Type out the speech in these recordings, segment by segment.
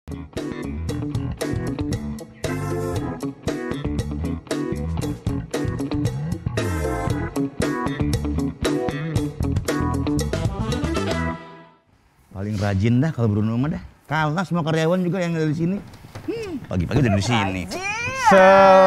Paling rajin dah kalau Bruno mah dah. Kalah semua karyawan juga yang dari sini. Pagi-pagi udah di sini. Selamat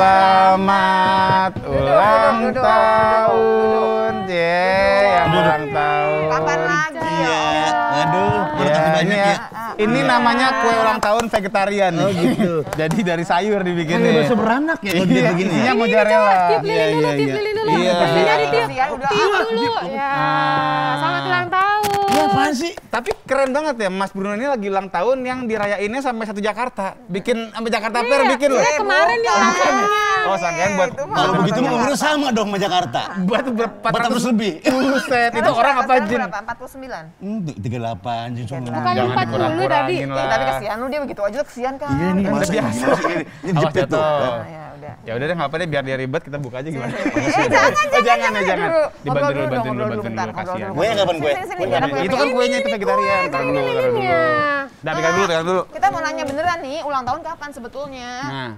ulang tahun, yang ulang tahun. Kapan lagi? Iya. Aduh, makasih banyak ya. Ini namanya kue ulang tahun vegetarian. Oh gitu. Jadi dari sayur dibikin. Ini bakso beranak ya kalau dia begini. Isinya mozzarella. Tiup lilin dulu, tiup lilin dulu. Iya. Tiup dulu. Ya, selamat ulang tahun. Ya apaan sih? Tapi keren banget ya, Mas Bruno ini lagi ulang tahun yang dirayainnya sampai satu Jakarta. Bikin sampai Jakarta Fair bikin loh. Kemarin dia ulang tahunnya. Oh, sangkain buat Kalau begitu mah umurnya sama dong sama Jakarta. buat berapa 400 lebih. Buset, itu orang apa Jin? Berapa? 49? 38 Jin cuma. Bukan 40 tadi. Tapi kasihan lu, dia begitu aja kasihan kan. Iya nih, Udah biasa. Ini Awas jepit tuh. jatuh. Ya udah. Ya udah deh, nggak apa deh, biar dia ribet kita buka aja gimana? Jangan. Dibantu dulu, kasihan. Gue kapan gue? Itu kan kuenya itu vegetarian. Taruh dulu. Udah pegang dulu. Kita mau nanya beneran nih, ulang tahun kapan sebetulnya? Nah,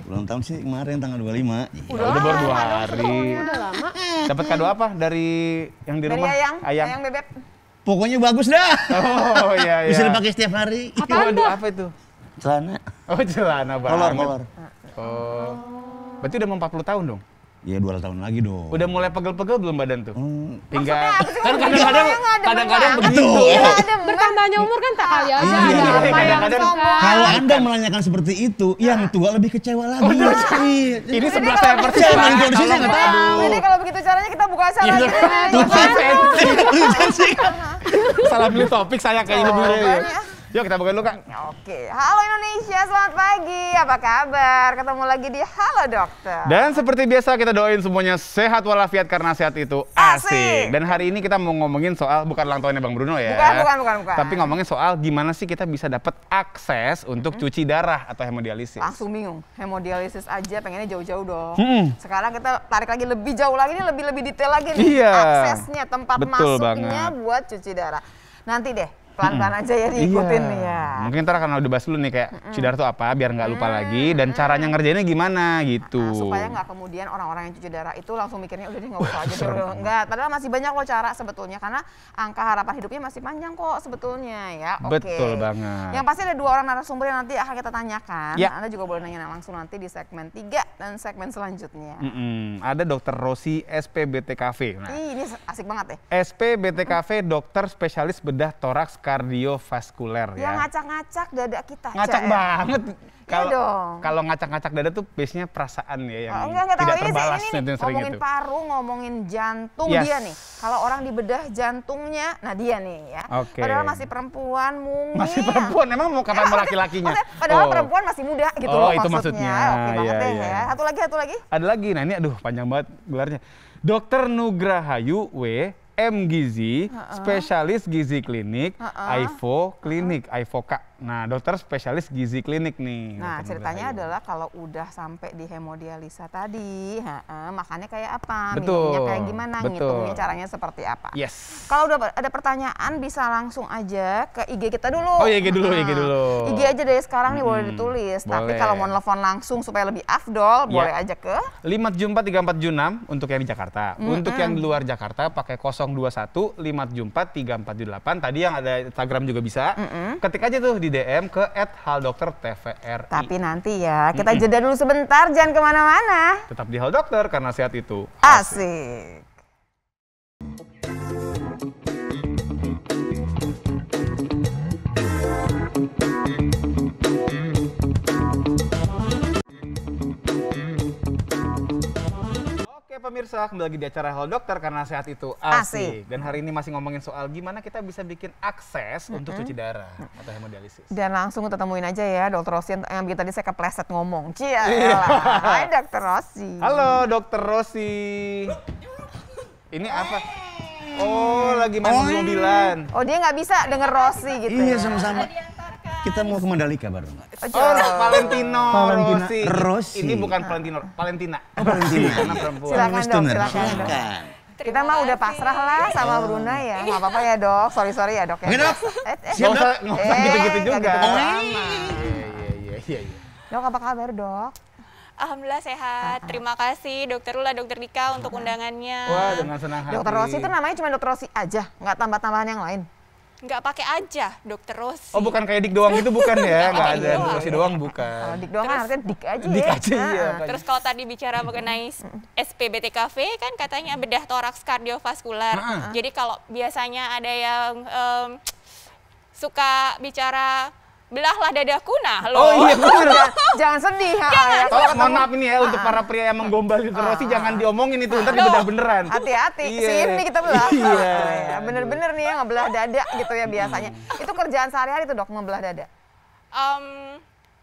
Ulang tahun sih kemarin tanggal 25. udah baru 2 hari. Udah lama. Dapat kado apa dari yang di Dari rumah? Ayang Bebek. Pokoknya bagus dah. Oh iya. Bisa dipakai setiap hari. Waduh, apa itu? Celana. Oh, celana banget. Molor. Oh. Berarti udah mau 40 tahun dong? Ya 2 tahun lagi dong. Udah mulai pegel-pegel belum badan tuh? Tinggal. Kan kadang-kadang begitu. Bertambahnya umur kan tak kali aja. Iya, Ada apa yang kadang-kadang. suka. Kalau Anda menanyakan seperti itu, yang tua lebih kecewa lagi. Iya. Ini sebelah saya persis. Jangan kalau di sini saya nggak tahu. Jadi kalau begitu caranya kita buka acara aja. Salah pilih topik saya kayaknya dulu ya. Yuk kita buka dulu Kak. Oke, halo Indonesia, selamat pagi. Apa kabar? Ketemu lagi di Halo Dokter. Dan seperti biasa kita doain semuanya sehat walafiat karena sehat itu asik. Dan hari ini kita mau ngomongin soal bukan ulang tahunnya Bang Bruno ya. Bukan. Tapi ngomongin soal gimana sih kita bisa dapat akses untuk cuci darah atau hemodialisis. Langsung bingung, hemodialisis aja pengennya jauh-jauh dong. Sekarang Sekarang kita tarik lagi lebih jauh lagi nih, lebih detail lagi nih. Iya. Aksesnya, tempat Betul masuknya banget. buat cuci darah. Nanti deh, pelan-pelan aja ya diikutin nih ya. Mungkin ntar karena udah bahas dulu nih kayak cuci darah itu apa biar nggak lupa lagi dan caranya ngerjainnya gimana gitu. Nah, supaya nggak kemudian orang-orang yang cuci darah itu langsung mikirnya udah deh nggak usah aja deh. Enggak, padahal masih banyak loh cara sebetulnya karena angka harapan hidupnya masih panjang kok sebetulnya ya. Oke. Betul banget. Yang pasti ada 2 orang narasumber yang nanti akan kita tanyakan. Ya. Anda juga boleh nanya langsung nanti di segmen 3 dan segmen selanjutnya. Ada Dokter Rosi SPBTKV. Nah, Ih, ini asik banget ya. SPBTKV dokter spesialis bedah toraks kardiovaskuler Yang ya. ngacak-ngacak dada kita. Ngacak Cek. banget. Kalau dong. kalau ngacak-ngacak dada tuh biasanya perasaan ya yang Enggak tahu tidak ini terbalas sih, itu yang sering ngomongin itu. paru, ngomongin jantung Yes. dia nih. Kalau orang dibedah jantungnya, nah dia nih ya. Oke. Padahal masih perempuan, mungil. Masih perempuan, emang mau kapan mau laki-lakinya? Padahal Oh. perempuan masih muda gitu Oh, loh itu maksudnya. maksudnya. Oke banget Iya, deh iya. ya. Satu lagi. Ada lagi, nah ini aduh panjang banget gelarnya. Dokter Nugrahayu W. M. Gizi, spesialis gizi klinik, AIFO klinik, AIFOKA. Nah, dokter spesialis gizi klinik nih. Nah, Dokter ceritanya Nugrahayu. adalah kalau udah sampai di hemodialisa tadi, makannya kayak apa, Betul, minumnya kayak gimana, betul. ngitungnya caranya seperti apa. Yes. Kalau udah ada pertanyaan bisa langsung aja ke IG kita dulu. Oh, IG dulu, IG dulu. IG aja dari sekarang nih boleh ditulis. Tapi boleh. kalau mau nelfon langsung supaya lebih afdol, boleh aja ke 5743476 untuk yang di Jakarta. Untuk yang di luar Jakarta pakai 021 5743478. Tadi yang ada Instagram juga bisa. Ketik aja tuh di DM ke @haldoktertvri. Tapi nanti ya, kita jeda dulu sebentar, jangan kemana-mana. Tetap di Hal Dokter karena sehat itu Asik. Oke pemirsa, kembali lagi di acara Halo Dokter karena sehat itu Asik. asik. Dan hari ini masih ngomongin soal gimana kita bisa bikin akses untuk cuci darah atau hemodialisis. Dan langsung kita temuin aja ya, Dokter Rosi yang bikin tadi saya kepleset ngomong. Cia, hai Dokter Rosi. Halo Dokter Rosi. Ini apa? Oh, lagi main mobil-mobilan. Oh, dia nggak bisa denger Rosi gitu Iya ya? sama-sama. Kita mau ke Mandalika baru. Oh, Valentino Valentina Rossi. Rossi. Ini bukan Valentino, Valentina. Oh, Valentina. Karena perempuan. Silakan, Dok, Mistuner, silakan, Dok. silakan. Kita mah udah pasrah lah sama Bruna ya. Nggak apa-apa ya, Dok. Sorry ya, Dok. Ya. Oke, Dok. Nggak usah gitu-gitu nggak juga. gitu-gitu amat. Iya, iya. Dok, apa kabar dok? Alhamdulillah sehat. Terima kasih Dokter Lula, Dokter Dika untuk undangannya. Wah, dengan senang hati. Dokter Rosi itu namanya cuma Dokter Rosi aja, nggak tambah-tambahan yang lain. Nggak pakai aja Dokter Rosi. Oh, bukan kayak Dik doang itu bukan ya? Nggak ada doang. Rosi doang bukan. Kalau Dik doang kan artinya Dik aja Dik ya. aja, iya. Terus kalau tadi bicara mengenai SPBTKV kan katanya bedah toraks kardiovaskular. Jadi kalau biasanya ada yang suka bicara belahlah dadaku, nah loh. Oh iya bener. Jangan sedih. Mohon maaf ini ya untuk para pria yang menggombal Dokter Rosi jangan diomongin itu, ntar dibedah beneran. Hati-hati, Iya. sini kita belah. Iya. Bener-bener nih ya ngebelah dada gitu ya biasanya. Itu kerjaan sehari-hari tuh dok, ngebelah dada.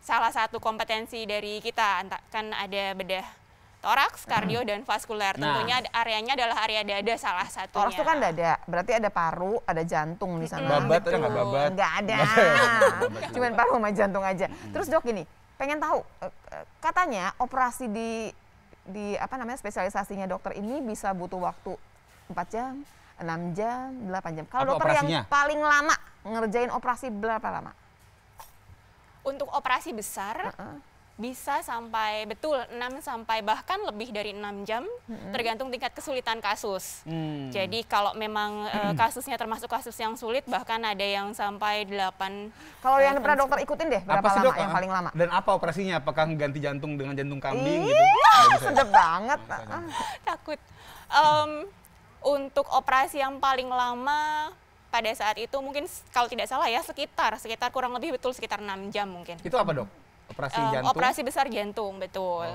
Salah satu kompetensi dari kita kan ada bedah toraks, kardio, dan vaskuler. Tentunya areanya adalah area dada salah satunya. Toraks itu kan dada, berarti ada paru, ada jantung di sana. Babat ada nggak babat? Nggak ada. Cuman paru sama jantung aja. Terus dok gini, pengen tahu katanya operasi di apa namanya spesialisasinya dokter ini bisa butuh waktu 4 jam, 6 jam, 8 jam. Kalau Apa dokter operasinya? yang paling lama ngerjain operasi berapa lama? Untuk operasi besar bisa sampai 6 sampai bahkan lebih dari 6 jam tergantung tingkat kesulitan kasus. Jadi kalau memang kasusnya termasuk kasus yang sulit bahkan ada yang sampai 8. Kalau yang pernah dokter ikutin deh berapa Apa sih lama dok? yang paling lama? Dan apa operasinya? Apakah ganti jantung dengan jantung kambing gitu? Sedep banget. Takut. Untuk operasi yang paling lama pada saat itu mungkin kalau tidak salah ya sekitar kurang lebih betul sekitar 6 jam mungkin. Itu apa dok? Operasi jantung? Operasi besar jantung, betul.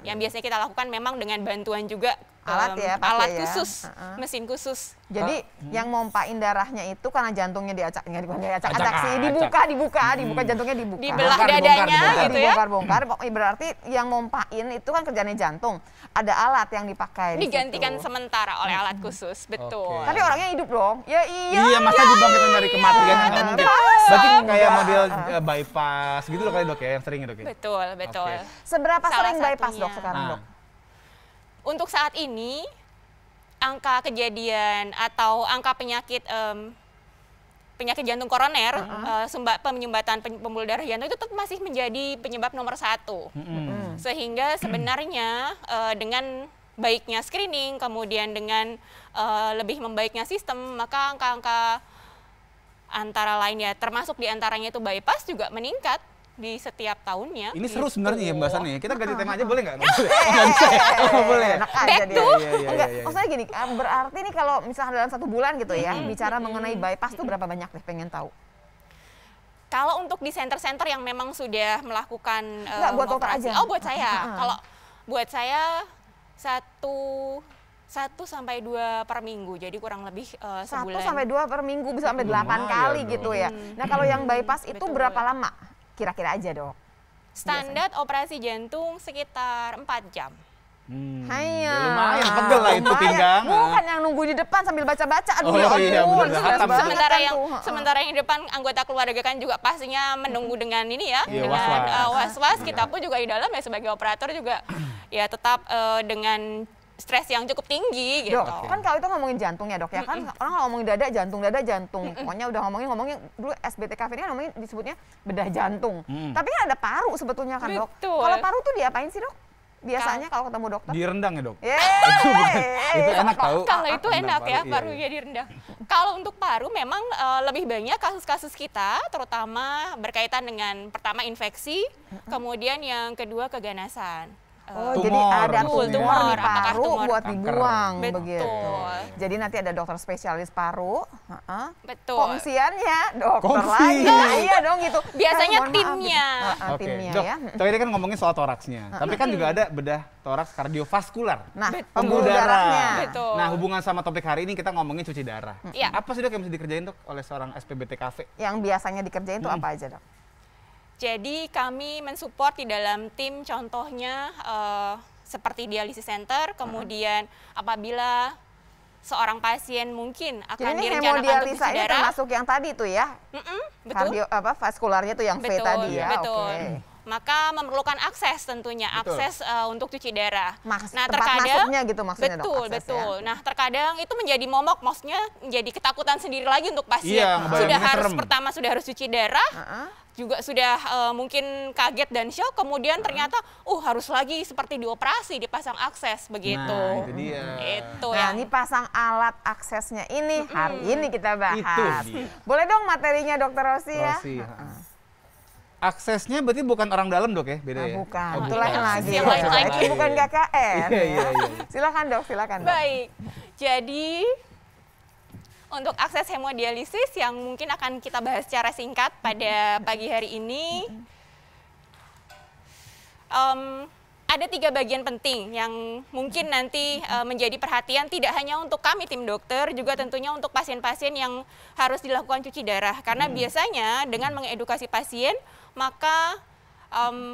Yang biasanya kita lakukan memang dengan bantuan juga Alat ya, pakai alat ya. khusus, mesin khusus. Jadi yang mompain darahnya itu karena jantungnya diacak, bukan diacak-acak Acak-acak. sih, dibuka, jantungnya dibuka. Dibelah Bongkar, dadanya dibongkar. gitu ya. Dibongkar-bongkar, pokoknya berarti yang mompain itu kan kerjanya jantung. Ada alat yang dipakai di Digantikan situ. sementara oleh alat khusus, betul. Oke. Tapi orangnya hidup dong. Ya iya. Iya, masa dibangkitkan dari kematian kan nggak mungkin. Berarti kayak model bypass gitu loh kali dok ya, yang sering ya dok ya? Betul, betul. Oke. Seberapa Salah sering bypass satunya. dok sekarang Nah. dok? Untuk saat ini angka kejadian atau angka penyakit jantung koroner, penyumbatan pembuluh darah jantung itu tetap masih menjadi penyebab nomor 1. Sehingga sebenarnya dengan baiknya screening, kemudian dengan lebih membaiknya sistem, maka angka-angka antara lain ya, termasuk diantaranya itu bypass juga meningkat di setiap tahunnya. Ini seru gitu. sebenarnya ya pembahasannya. Kita ganti tema aja boleh nggak? Nggak bisa. Oh, boleh. Enak aja Back dia. to. Enggak, maksudnya gini, berarti nih kalau misalnya dalam 1 bulan gitu ya, bicara mengenai bypass tuh berapa banyak deh, pengen tahu. Kalau untuk di center-center yang memang sudah melakukan Enggak, buat dokter operasi. aja. Oh, buat saya. Kalau buat saya 1 sampai 2 per minggu, jadi kurang lebih 1 sebulan. sampai 2 per minggu bisa sampai 8 Lumayan kali dong. gitu ya. Nah kalau yang bypass itu Betul. berapa lama? Kira-kira aja dok. Standar operasi jantung sekitar 4 jam. Hanya. Ya lumayan, pegel lah itu pinggang. Bukan yang nunggu di depan sambil baca-baca. Aduh Oh, ya iya, ampun, bener. stres Hatam. banget Sementara kan yang tuh. sementara yang di depan anggota keluarga kan juga pastinya menunggu dengan ini ya, Iya, dengan was-was. was-was. Kita pun juga di dalam ya sebagai operator juga ya tetap dengan stres yang cukup tinggi gitu. Dok, kan kalau itu ngomongin jantung ya dok ya kan orang kalau ngomongin dada jantung. Pokoknya udah ngomongin dulu SBTKV ini kan ngomongin disebutnya bedah jantung. Tapi kan ada paru sebetulnya kan dok. Betul. Kalau paru tuh diapain sih dok? Biasanya kalau ketemu dokter? Direndang ya dok? Yeay. Itu enak tahu. Kalau itu enak ya, Iya, paru iya. jadi rendah. Kalau untuk paru memang lebih banyak kasus-kasus kita, terutama berkaitan dengan pertama infeksi, kemudian yang kedua keganasan. Oh, Tumor, jadi ada maksudnya. tumor di Apakah paru tumor? buat Kanker. dibuang Betul. begitu. Jadi nanti ada dokter spesialis paru, Betul. kongsiannya dokter Kongsi. lagi. Nah, iya dong gitu. Biasanya Mohon maaf, timnya. gitu. Oke, Timnya dok, ya. tadi kan ngomongin soal toraksnya. Tapi kan juga ada bedah toraks kardiovaskular. Nah, Betul. pembuluh darahnya. Betul. Nah, hubungan sama topik hari ini kita ngomongin cuci darah. Iya. Apa sih dok yang mesti dikerjain dok oleh seorang SPBTKV? Yang biasanya dikerjain itu apa aja dok? Jadi kami mensupport di dalam tim contohnya seperti dialisis center, kemudian apabila seorang pasien mungkin akan Jadi ini direncanakan untuk hemodialisa cuci ini darah. termasuk yang tadi tuh ya, Betul. vaskularnya tuh yang V Betul, tadi ya. betul. Oke. maka memerlukan akses tentunya, akses untuk cuci darah. Nah, tempat masuknya gitu maksudnya betul, dok, betul. Ya? Nah, terkadang itu menjadi momok, maksudnya menjadi ketakutan sendiri lagi untuk pasien. Iya, Pertama sudah harus cuci darah, juga sudah mungkin kaget dan shock, kemudian ternyata harus lagi seperti dioperasi, dipasang akses begitu. Nah, itu dia. Ini pasang alat aksesnya ini hari ini kita bahas. Itu dia. Boleh dong materinya Dokter Rosi ya? Aksesnya berarti bukan orang dalam dok ya, beda ya? Bukan, itu lain lagi. Yang lain lagi. Itu bukan KKN. Iya. Silakan dok, silakan dok. Baik, jadi untuk akses hemodialisis yang mungkin akan kita bahas secara singkat pada pagi hari ini, ada 3 bagian penting yang mungkin nanti menjadi perhatian tidak hanya untuk kami tim dokter, juga tentunya untuk pasien-pasien yang harus dilakukan cuci darah. Karena biasanya dengan mengedukasi pasien, maka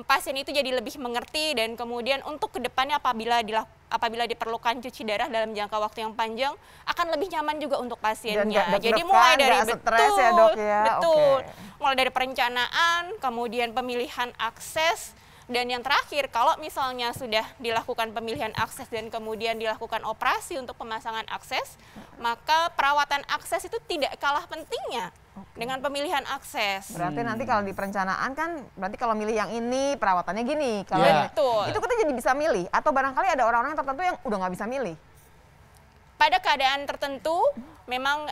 pasien itu jadi lebih mengerti dan kemudian untuk kedepannya apabila diperlukan cuci darah dalam jangka waktu yang panjang akan lebih nyaman juga untuk pasiennya. Jadi mulai dari mulai dari perencanaan, kemudian pemilihan akses. Dan yang terakhir, kalau misalnya sudah dilakukan pemilihan akses dan kemudian dilakukan operasi untuk pemasangan akses, maka perawatan akses itu tidak kalah pentingnya dengan pemilihan akses. Berarti nanti kalau di perencanaan kan, berarti kalau milih yang ini perawatannya gini. Kalau itu kita jadi bisa milih, atau barangkali ada orang-orang tertentu yang udah nggak bisa milih. Pada keadaan tertentu, memang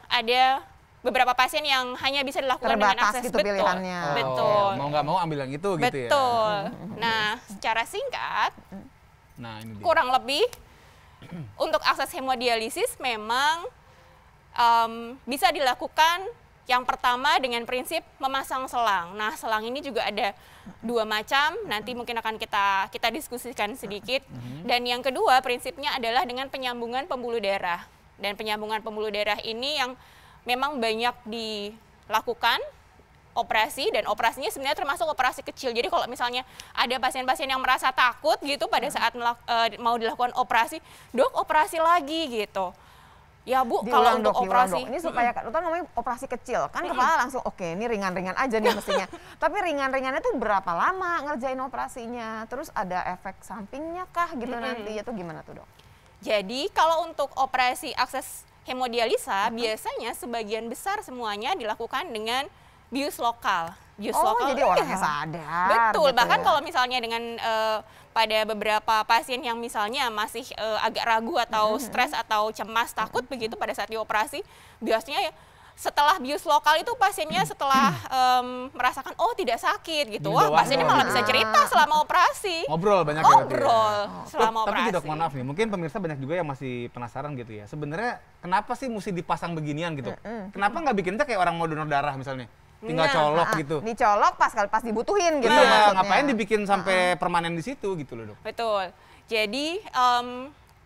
ada beberapa pasien yang hanya bisa dilakukan dengan akses. Gitu pilihannya. Betul. Mau nggak mau ambil yang itu gitu ya. Betul. Nah, secara singkat, ini dia. kurang lebih untuk akses hemodialisis memang bisa dilakukan yang pertama dengan prinsip memasang selang. Nah, selang ini juga ada 2 macam, nanti mungkin akan kita diskusikan sedikit. Dan yang kedua prinsipnya adalah dengan penyambungan pembuluh darah. Dan penyambungan pembuluh darah ini yang memang banyak dilakukan operasi, dan operasinya sebenarnya termasuk operasi kecil. Jadi kalau misalnya ada pasien-pasien yang merasa takut gitu pada saat mau dilakukan operasi, dok operasi lagi gitu. Ya Bu, kalau untuk operasi ini supaya dokter ngomongin operasi kecil, kan kepala langsung oke, ini ringan-ringan aja nih mestinya. Tapi ringan-ringannya tuh berapa lama ngerjain operasinya? Terus ada efek sampingnya kah gitu nanti? Itu gimana tuh dok? Jadi kalau untuk operasi akses hemodialisa biasanya sebagian besar semuanya dilakukan dengan bius lokal. Jadi orangnya sadar. Betul, gitu bahkan ya. kalau misalnya dengan pada beberapa pasien yang misalnya masih agak ragu atau stres atau cemas, takut begitu pada saat dioperasi, biasanya setelah bius lokal itu pasiennya setelah merasakan tidak sakit gitu. Wah, pasiennya malah bisa cerita selama operasi. Ngobrol banyak selama operasi. Tapi dok, mohon maaf nih, mungkin pemirsa banyak juga yang masih penasaran gitu ya. Sebenarnya kenapa sih mesti dipasang beginian gitu? Kenapa nggak bikinnya kayak orang mau donor darah misalnya? Tinggal colok gitu. Dicolok pas dibutuhin gitu. Iya, ngapain dibikin sampai permanen di situ gitu loh dok? Betul. Jadi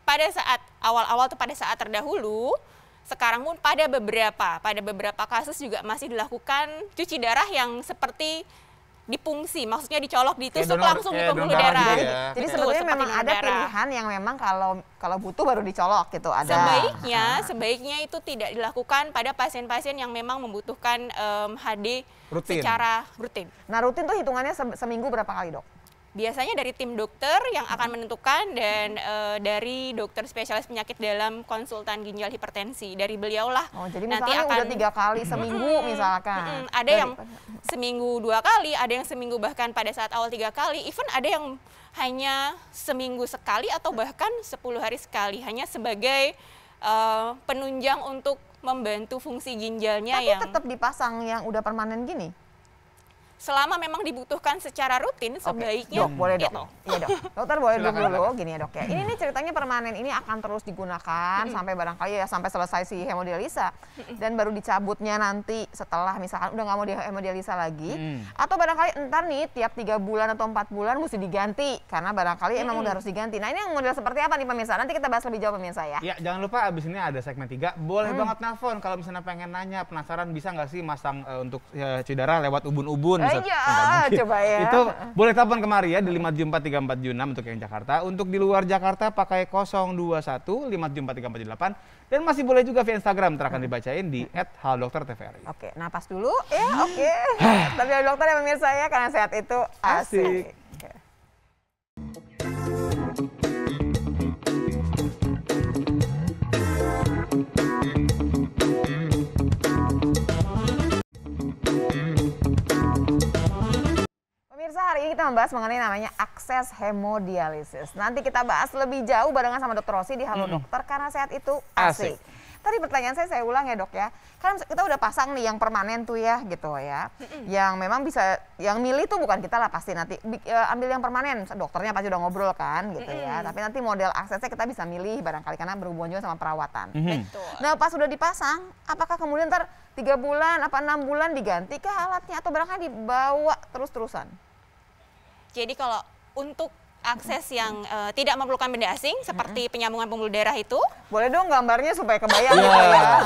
pada saat awal-awal tuh pada saat terdahulu, sekarang pun pada beberapa kasus juga masih dilakukan cuci darah yang seperti dipungsi, maksudnya dicolok, ditusuk langsung di pembuluh darah. Jadi sebetulnya memang ada pilihan yang memang kalau butuh baru dicolok gitu. Ada. Sebaiknya itu tidak dilakukan pada pasien-pasien yang memang membutuhkan HD secara rutin. Nah, rutin tuh hitungannya seminggu berapa kali dok? Biasanya dari tim dokter yang akan menentukan dan dari dokter spesialis penyakit dalam konsultan ginjal hipertensi. Dari beliau lah. Jadi nanti akan udah 3 kali seminggu misalkan. Ada yang seminggu 2 kali, ada yang seminggu bahkan pada saat awal 3 kali. Even ada yang hanya seminggu sekali atau bahkan 10 hari sekali. Hanya sebagai penunjang untuk membantu fungsi ginjalnya. Tapi tetap dipasang yang udah permanen gini? Selama memang dibutuhkan secara rutin, sebaiknya dok, boleh dok. Iya dok. Dokter boleh dulu gini ya dok ya. Ini ceritanya permanen, ini akan terus digunakan sampai barangkali ya sampai selesai si hemodialisa, dan baru dicabutnya nanti setelah misalkan udah nggak mau hemodialisa lagi, atau barangkali entar nih tiap 3 bulan atau 4 bulan mesti diganti karena barangkali emang udah harus diganti. Nah, ini yang model seperti apa nih pemirsa? Nanti kita bahas lebih jauh pemirsa ya. Ya, jangan lupa abis ini ada segmen 3. Boleh banget nelfon kalau misalnya pengen nanya, penasaran bisa nggak sih masang untuk cuci darah lewat ubun-ubun Buset, aja, nggak mungkin. coba ya. Itu boleh telepon kemari ya di 5743476 untuk yang Jakarta. Untuk di luar Jakarta pakai 021 5743478 dan masih boleh juga via Instagram akan dibacain di @haldoktertvri. Oke, napas dulu ya, oke. Tapi ada dokter yang pemirsa ya, karena sehat itu asik. Oke. Pemirsa, hari ini kita membahas mengenai namanya akses hemodialisis. Nanti kita bahas lebih jauh barengan sama Dokter Rosi di Halo Dokter, karena sehat itu asik. Tadi pertanyaan saya ulang ya dok ya. Kan kita udah pasang nih yang permanen tuh ya gitu ya. Yang memang bisa, yang milih tuh bukan kita lah pasti nanti. Ambil yang permanen, dokternya pasti udah ngobrol kan gitu ya. Tapi nanti model aksesnya kita bisa milih barangkali karena berhubungan juga sama perawatan. Betul. Nah pas udah dipasang, apakah kemudian ntar 3 bulan, apa 6 bulan diganti kah alatnya atau barangkali dibawa terus-terusan? Jadi kalau untuk akses yang tidak memerlukan benda asing seperti penyambungan pembuluh darah itu, boleh dong gambarnya supaya kebayang gitu ya.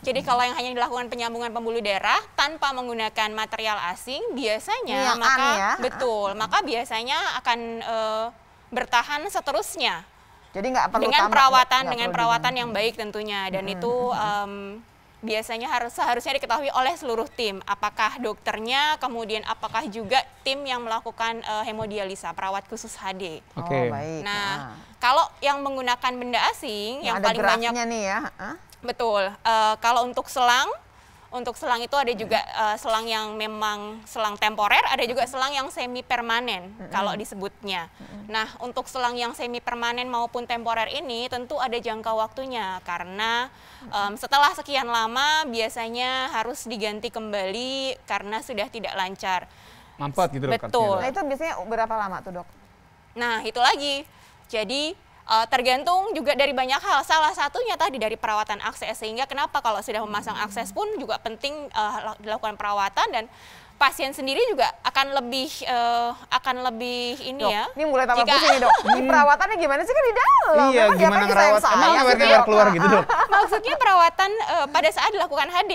jadi kalau yang hanya dilakukan penyambungan pembuluh darah tanpa menggunakan material asing, biasanya maka biasanya akan bertahan seterusnya. Jadi nggak perlu dengan perawatan yang baik tentunya, dan itu biasanya seharusnya diketahui oleh seluruh tim, apakah dokternya, kemudian apakah juga tim yang melakukan hemodialisa, perawat khusus HD. Oke. Baik. Nah, kalau yang menggunakan benda asing, yang ada paling banyak nih ya. betul. Kalau untuk selang itu ada juga selang yang memang selang temporer, ada juga selang yang semi permanen kalau disebutnya. Nah, untuk selang yang semi permanen maupun temporer ini tentu ada jangka waktunya karena setelah sekian lama biasanya harus diganti kembali karena sudah tidak lancar. Mampet gitu dok. Betul. Nah itu biasanya berapa lama tuh dok? Nah itu lagi. Jadi tergantung juga dari banyak hal. Salah satunya tadi dari perawatan akses. Sehingga kenapa kalau sudah memasang akses pun juga penting dilakukan perawatan, dan pasien sendiri juga akan lebih ini dok, ya. ini mulai tambah pusing nih dok. Ini perawatannya gimana sih kan di dalam? Iya, Memang gimana ngerawat? Emang keluar gitu dok? Maksudnya perawatan pada saat dilakukan HD.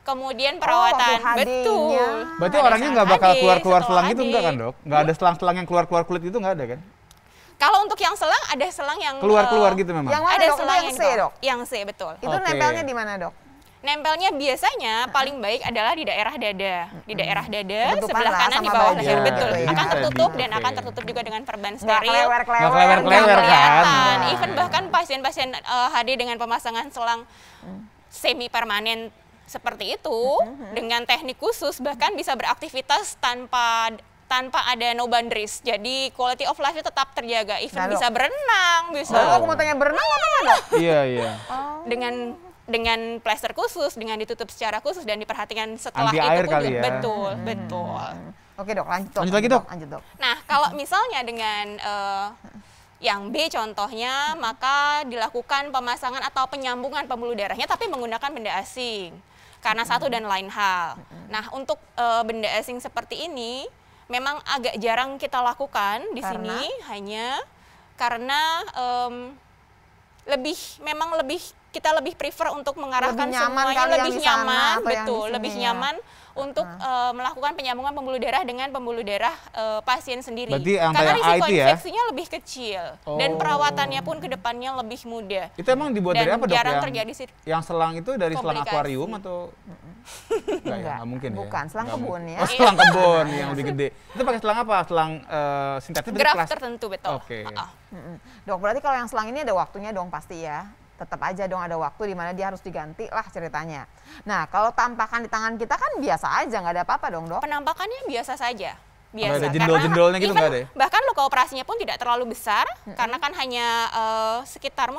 Kemudian perawatan, betul. Berarti Pada orangnya saat nggak bakal HD, keluar setelah selang itu HD. enggak kan dok? Nggak ada selang-selang yang keluar kulit itu nggak ada kan? Kalau untuk yang selang, ada selang yang Keluar gitu memang? Yang mana ada dok? selang Yang C dok? Yang C, betul. Itu Oke. nempelnya di mana dok? Nempelnya biasanya paling baik adalah di daerah dada. Di daerah dada, Ketutupan sebelah lah kanan sama di bawah baju leher, gitu betul. ya. Akan tertutup dan Oke. akan tertutup juga dengan perban Nggak steril. Nggak kelewer-kelewer. kelewer-kelewer kan? Kelihatan. Even bahkan pasien-pasien HD dengan pemasangan selang semi permanen seperti itu dengan teknik khusus bahkan bisa beraktivitas tanpa ada no boundaries. Jadi quality of life tetap terjaga. Even Nah, bisa berenang, bisa Oh, aku mau tanya berenang apa nggak dok? Iya. dengan plester khusus, dengan ditutup secara khusus dan diperhatikan setelah Anti itu air pun kali ya? betul. Oke dok, lanjut Lagi, Dok. Lanjut dok. Nah, kalau misalnya dengan yang B contohnya, maka dilakukan pemasangan atau penyambungan pembuluh darahnya tapi menggunakan benda asing. Karena satu dan lain hal. Nah, untuk benda asing seperti ini memang agak jarang kita lakukan di sini, hanya karena kita lebih prefer untuk mengarahkan semuanya lebih nyaman, betul, lebih nyaman untuk melakukan penyambungan pembuluh darah dengan pembuluh darah pasien sendiri. Berarti yang karena kayak A risiko itu ya? infeksinya lebih kecil dan perawatannya pun ke depannya lebih mudah. Itu emang dibuat dari Dan apa dok? jarang terjadi Yang selang itu dari selang komplikasi. akuarium atau? Nggak mungkin ya? Bukan, selang Nggak kebun mungkin. ya. Oh, selang kebun yang lebih gede. Itu pakai selang apa? Selang sintetis dari Graf plastik? tertentu, betul. Oke. Dok, berarti kalau yang selang ini ada waktunya dong pasti ya. Tetap aja dong ada waktu di mana dia harus diganti lah ceritanya. Nah, kalau tampakan di tangan kita kan biasa aja, nggak ada apa-apa dong dok. Penampakannya biasa saja. Nggak ada jendol-jendolnya gitu, even nggak ada ya? bahkan luka operasinya pun tidak terlalu besar karena kan hanya sekitar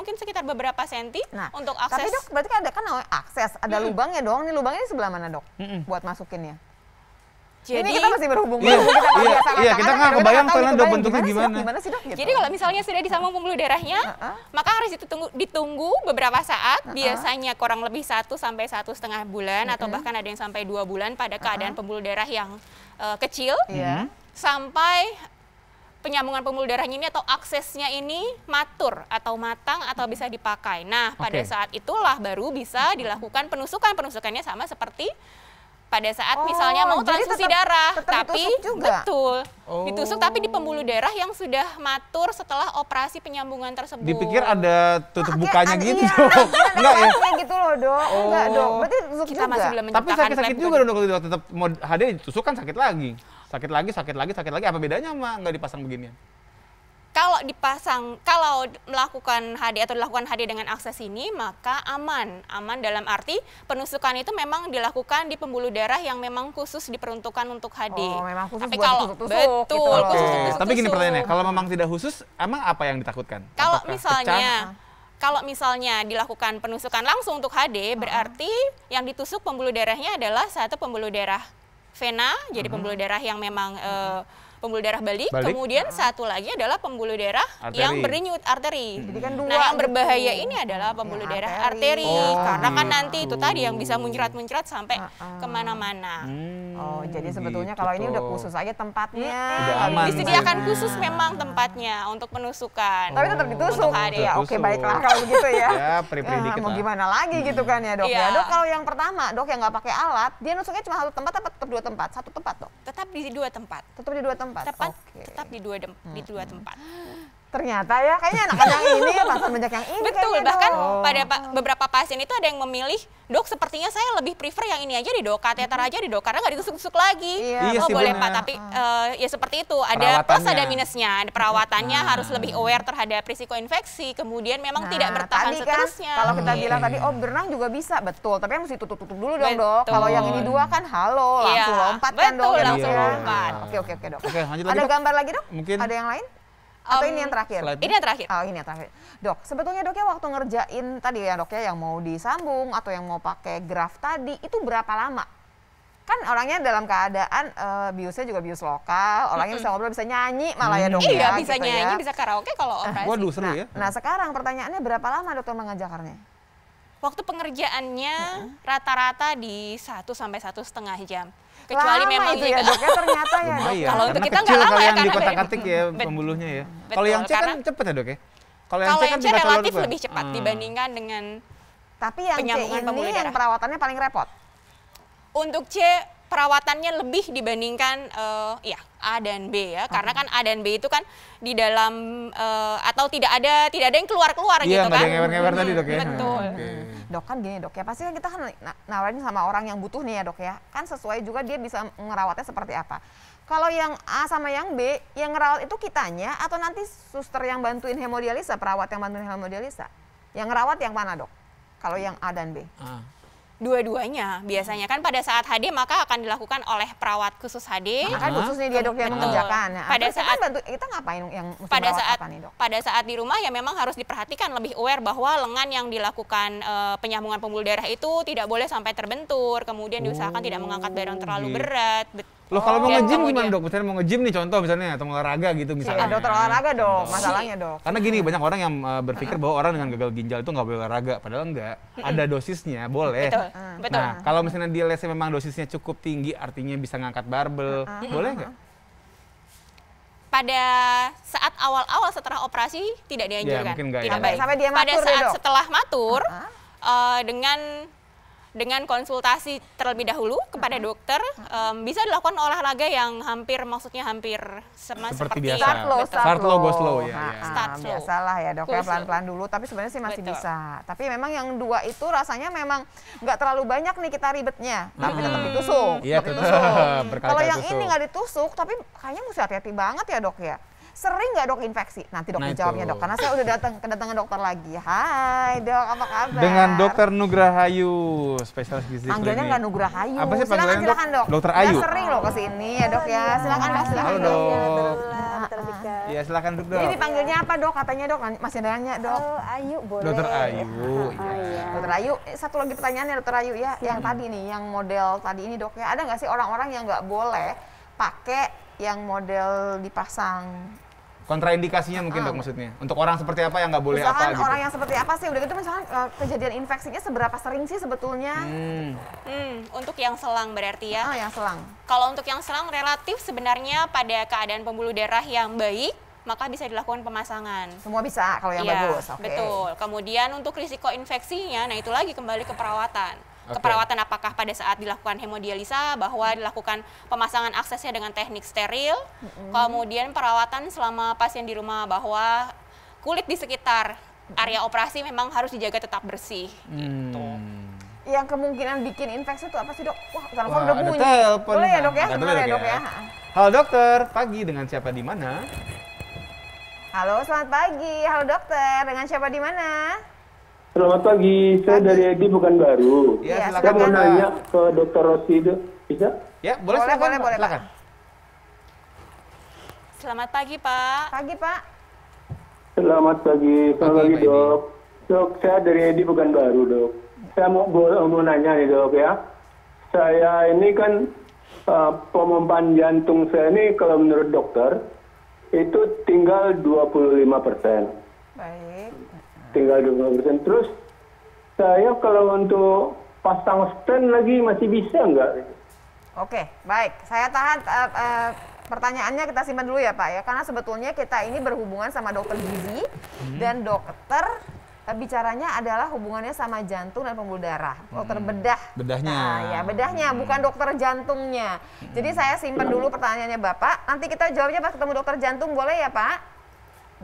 beberapa senti Nah, untuk akses. tapi dok berarti kan ada akses, ada lubangnya dong. Ini lubangnya di sebelah mana dok? Buat masukinnya. Jadi Ini kita masih berhubung. Iya, kita nggak iya, biasa iya, ngangkat kita tangan, nggak kebayang tahu soalnya gitu, dok bentuknya gimana. Gimana sih dok? Gitu. Jadi kalau misalnya sudah disambung pembuluh darahnya, maka harus ditunggu beberapa saat, biasanya kurang lebih 1 sampai 1,5 bulan atau bahkan ada yang sampai 2 bulan pada keadaan pembuluh darah yang kecil, Iya. sampai penyambungan pembuluh darahnya ini atau aksesnya ini matur atau matang atau bisa dipakai. Nah, pada Oke. saat itulah baru bisa dilakukan penusukan. Penusukannya sama seperti pada saat misalnya mau jadi transfusi tetap- darah, tetap tapi ditusuk juga? betul Oh. ditusuk tapi di pembuluh darah yang sudah matur setelah operasi penyambungan tersebut. Dipikir ada tutup bukanya gitu. Iya, Enggak ya? Kayak gitu loh, Dok. Enggak, Dok. Berarti tusuk Kita juga. masih belum Tapi menciptakan sakit-sakit flap juga dong kalau gitu. Tetap mau HD ditusuk kan sakit lagi. Sakit lagi. Apa bedanya sama nggak dipasang beginian? Kalau melakukan HD atau dilakukan HD dengan akses ini, maka aman dalam arti penusukan itu memang dilakukan di pembuluh darah yang memang khusus diperuntukkan untuk HD. Oh, memang khusus Tapi buat kalau tusuk-tusuk betul, gitu loh. khusus Oke. untuk Tapi gini tusuk-tusuk. pertanyaannya, kalau memang tidak khusus, emang apa yang ditakutkan? Kalau Apakah misalnya dilakukan penusukan langsung untuk HD, berarti yang ditusuk pembuluh darahnya adalah satu pembuluh darah vena, jadi pembuluh darah yang memang pembuluh darah balik. Kemudian satu lagi adalah pembuluh darah Arteri. yang berdenyut arteri. Jadi kan dua Nah, yang gitu. berbahaya ini adalah pembuluh Ya, darah arteri. arteri, Oh, karena kan gitu. nanti itu tadi yang bisa muncrat-muncrat sampai kemana-mana. Oh, jadi sebetulnya gitu kalau ini udah toh. khusus aja tempatnya. Udah aman. Disediakan khusus memang tempatnya untuk penusukan. Tapi tetap ditusuk. Untuk HD. Ya, oke Ditusuk. baiklah kalau begitu ya. Ya, pri-pri Ya, dikit mau lah. gimana lagi gitu kan ya, Dok ya. Iya. Dok, kalau yang pertama, Dok yang nggak pakai alat, dia nusuknya cuma satu tempat apa tetap dua tempat? Satu tempat, Dok. Tetap di dua tempat. Tetap di dua tempat. Oke. Tetap di dua tempat. Ternyata ya kayaknya enakan yang ini ya, pasal banyak yang ini Betul, kayaknya, bahkan Dok. pada beberapa pasien itu ada yang memilih, dok sepertinya saya lebih prefer yang ini aja di dok, kateter aja di dok, karena nggak ditusuk-tusuk lagi. Iya. Iya Oh sih, boleh benar. Pak, tapi ya seperti itu, ada plus Perawatannya. ada minusnya. Ada perawatannya harus lebih aware terhadap risiko infeksi, kemudian memang tidak bertahan tadi seterusnya. Kan, kalau kita Iya. bilang tadi, oh berenang juga bisa, betul. Tapi yang mesti tutup-tutup dulu dong, Dok. Betul. Kalau yang ini dua kan halo, langsung Iya, lompat kan, Dok. betul, ya, Dok, langsung ya? lompat. Oke, Dok. Oke, lanjut lagi, Ada Dok. gambar lagi, Dok? Mungkin. Ada yang lain? Atau ini yang terakhir? slide. Ini yang terakhir. Oh, ini yang terakhir. Dok, sebetulnya Dok ya waktu ngerjain tadi ya, Dok ya, yang mau disambung atau yang mau pakai graf tadi, itu berapa lama? Kan orangnya dalam keadaan biusnya juga bius lokal, orangnya bisa ngobrol, bisa nyanyi malah ya, Dok ya. Iya, bisa gitu nyanyi, ya. bisa karaoke kalau operasi. Waduh, seru ya. Nah, sekarang pertanyaannya berapa lama dokter mengerjakannya? Waktu pengerjaannya rata-rata di 1 sampai 1,5 jam. Kecuali Lama memang itu ya, Dok ya, ternyata ya, Dok. Lumayan, Kalau untuk karena kita kecil nggak lama kalau ya, yang karena dikotak-katik ya Bet- pembuluhnya ya. betul, Kalau yang C kan karena- cepet ya, Dok ya? Kalau Kalau C yang kan C juga terlalu relatif cepet. lebih cepat dibandingkan dengan Tapi yang C Penyambungan pembuluh ini yang darah. perawatannya paling repot. untuk C perawatannya lebih dibandingkan ya A dan B ya, karena kan A dan B itu kan di dalam atau tidak ada yang keluar Iya, gitu nggak ada kan. yang ngewer-ngewer tadi, Dok ya. Betul. Oke. Dok kan gini, Dok ya, pasti kan kita kan nawarin sama orang yang butuh nih ya, Dok ya. Kan sesuai juga dia bisa ngerawatnya seperti apa. Kalau yang A sama yang B, yang ngerawat itu kitanya atau nanti suster yang bantuin hemodialisa, perawat yang bantuin hemodialisa? Yang ngerawat yang mana, Dok? Kalau yang A dan B? Ah. Dua-duanya biasanya kan pada saat HD maka akan dilakukan oleh perawat khusus HD. Kan khususnya dia, Dok, yang Betul. mengerjakan. Nah, Pada terus kita saat- bantu, kita ngapain yang mesti pada merawat saat apa nih, Dok? pada saat di rumah ya memang harus diperhatikan lebih aware bahwa lengan yang dilakukan penyambungan pembuluh darah itu tidak boleh sampai terbentur, kemudian diusahakan tidak mengangkat barang terlalu gitu. berat. Loh, kalau mau Dan nge-gym kemudian- gimana, Dok? Misalnya mau nge-gym nih contoh misalnya atau mau olahraga gitu misalnya. Iya, dokter olahraga, Dok, masalahnya, Dok. Karena gini, banyak orang yang berpikir bahwa orang dengan gagal ginjal itu nggak boleh olahraga, padahal enggak. Ada dosisnya, boleh. Betul, betul. Nah, kalau misalnya dia lesnya memang dosisnya cukup tinggi, artinya bisa ngangkat barbel, boleh nggak? Pada saat awal-awal setelah operasi tidak dianjurkan. mungkin nggak ya. Tidak baik. Sampai dia Pada matur deh, saat Dok. setelah matur dengan konsultasi terlebih dahulu kepada dokter bisa dilakukan olahraga yang hampir sama Seperti seperti biasa. Start low, Start low, go slow, ya, Nah, ya. Start slow. Biasalah ya, Dok, ya, Go slow. pelan-pelan dulu, tapi sebenarnya sih masih Betul. bisa. Tapi memang yang dua itu rasanya memang nggak terlalu banyak nih kita ribetnya, tapi tetap ditusuk. Iya, tetap tetap. ditusuk. Berkali-kali Kalau yang tusuk. ini nggak ditusuk, tapi kayaknya mesti hati-hati banget ya, Dok ya. Sering nggak, Dok, infeksi? Nanti Dok Nah, dijawabnya, itu. Dok, karena saya udah kedatangan dokter lagi. Hai, Dok, apa kabar? Dengan Dokter Nugrahayu, spesialis gizi Manggilnya klinik. nggak Nugrahayu. Apa sih Silakan, panggilannya, Dok? silakan, Dok. Dokter Udah Ayu. sering loh kesini ya, Dok ya. Silakan, Dok, silakan. Halo, Dok. Dok. Tertika. Iya, silakan duduk, Ini Dok. dipanggilnya apa, Dok? Katanya, Dok, masih nanya, Dok. Ayu boleh. Dokter Ayu, Oh, iya. Dokter Ayu, satu lagi pertanyaannya, Dokter Ayu ya, yang tadi nih, yang model tadi ini, Dok ya, ada nggak sih orang-orang yang nggak boleh pakai yang model dipasang? Kontraindikasinya mungkin, Dok, maksudnya. Untuk orang seperti apa yang nggak boleh Misalkan apa gitu. orang yang seperti apa sih? Udah gitu misalkan kejadian infeksinya seberapa sering sih sebetulnya? Untuk yang selang berarti ya. Yang selang. Kalau untuk yang selang relatif sebenarnya pada keadaan pembuluh darah yang baik, maka bisa dilakukan pemasangan. Semua bisa kalau yang Iya, bagus. Oke. betul. Kemudian untuk risiko infeksinya, nah itu lagi kembali ke perawatan. keperawatan apakah pada saat dilakukan hemodialisa bahwa dilakukan pemasangan aksesnya dengan teknik steril, kemudian perawatan selama pasien di rumah bahwa kulit di sekitar area operasi memang harus dijaga tetap bersih. Gitu. Yang kemungkinan bikin infeksi itu apa sih dok? Wah, telepon udah ada bunyi. telepon. Boleh ya dok ya? Ada Sebentar dulu ya ya, dok ya. Halo dokter, pagi dengan siapa di mana? Halo, selamat pagi. Halo dokter, dengan siapa di mana? Selamat pagi, saya dari Edi bukan baru. Iya, Ya, Saya silakan. mau silakan. nanya ke Dokter Rosi itu, bisa? Ya, boleh, Boleh, silakan. boleh, Silakan. Selamat pagi Pak. Pagi Pak. Selamat pagi, Pagi, Pak Edi. dok. Dok, saya dari Edi bukan baru dok. Saya mau nanya nih dok ya. Saya ini kan pemompaan jantung saya ini kalau menurut dokter itu tinggal 25%. Baik. Tinggal 25%. Terus saya kalau untuk pasang stent lagi masih bisa nggak? Oke, baik. Saya tahan pertanyaannya, kita simpan dulu ya Pak ya. Karena sebetulnya kita ini berhubungan sama dokter gizi dan dokter bicaranya adalah hubungannya sama jantung dan pembuluh darah. Dokter bedah. Bedahnya. Nah, ya bedahnya, bukan dokter jantungnya. Jadi saya simpan dulu pertanyaannya Bapak. Nanti kita jawabnya pas ketemu dokter jantung, boleh ya Pak?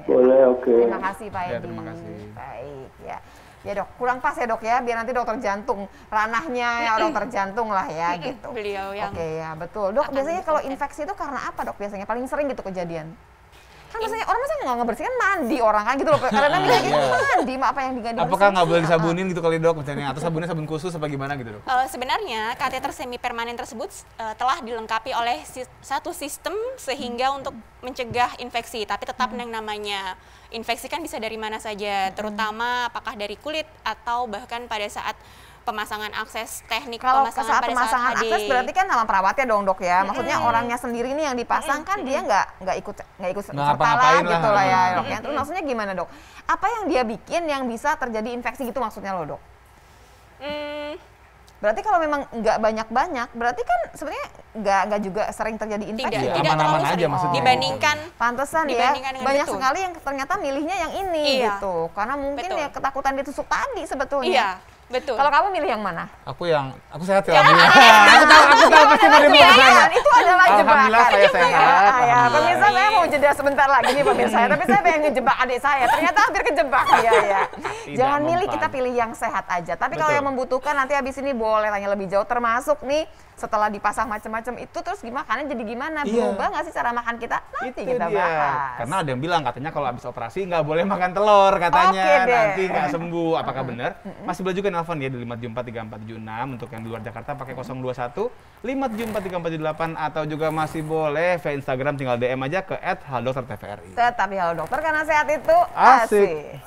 Boleh, oke. Terima kasih Pak Ya, Edi. terima kasih. Baik ya. Ya dok, kurang pas ya dok ya, biar nanti dokter jantung, ranahnya ya dokter jantung lah ya gitu. Beliau yang Oke ya betul. Dok, akan biasanya kalau menjelaskan. infeksi itu karena apa dok biasanya? Paling sering gitu kejadian? Kan biasanya orang masa nggak ngebersihkan, mandi orang kan gitu loh. Karena bilang gitu, mandi, apa yang diganti? Apakah nggak boleh disabunin gitu kali dok misalnya? Atau sabunnya sabun khusus apa gimana gitu dok? Sebenarnya kateter semi permanen tersebut telah dilengkapi oleh satu sistem sehingga untuk mencegah infeksi, tapi tetap yang namanya infeksi kan bisa dari mana saja, terutama apakah dari kulit atau bahkan pada saat pemasangan akses, teknik Kalau pemasangan saat pada pemasangan saat akses HD. berarti kan sama perawatnya dong dok ya. Maksudnya orangnya sendiri nih yang dipasang kan dia nggak ikut serta lah ngapa-ngapain lah. gitu lah ya dok ya. Terus maksudnya gimana dok? Apa yang dia bikin yang bisa terjadi infeksi gitu maksudnya lo dok? Berarti kalau memang nggak banyak-banyak, berarti kan sebenarnya nggak juga sering terjadi infeksi. Tidak, Ya, tidak aman-aman terlalu aja sering. maksudnya. Dibandingkan Pantesan ya, Dibandingkan dengan banyak betul. sekali yang ternyata milihnya yang ini Iya. gitu. Karena mungkin Betul. ya ketakutan ditusuk tadi sebetulnya. iya, betul. Kalau kamu milih yang mana? Aku sehat ya alhamdulillah. Aku tahu pasti mau dibawa ke sana. Itu adalah jebakan. Alhamdulillah saya sehat. Ya, Alhamdulillah. pemirsa saya mau jeda sebentar lagi nih pemirsa ya. Tapi saya pengen ngejebak adik saya. Ternyata hampir kejebak ya. Jangan milih, mempan. kita pilih yang sehat aja. Tapi kalau Betul. yang membutuhkan nanti habis ini boleh tanya lebih jauh. Termasuk nih setelah dipasang macam-macam itu terus makannya jadi gimana? Iya. Berubah nggak sih cara makan kita? Nanti Itu kita dia. bahas. Karena ada yang bilang katanya kalau habis operasi nggak boleh makan telur katanya. Oke deh. Nanti nggak sembuh. Apakah benar? Masih boleh juga nelfon ya di 5743476 untuk yang di luar Jakarta pakai 021 5743478 atau juga masih boleh via Instagram tinggal DM aja ke @haldoktertvri. Tetapi halo dokter, karena sehat itu Asik. asik.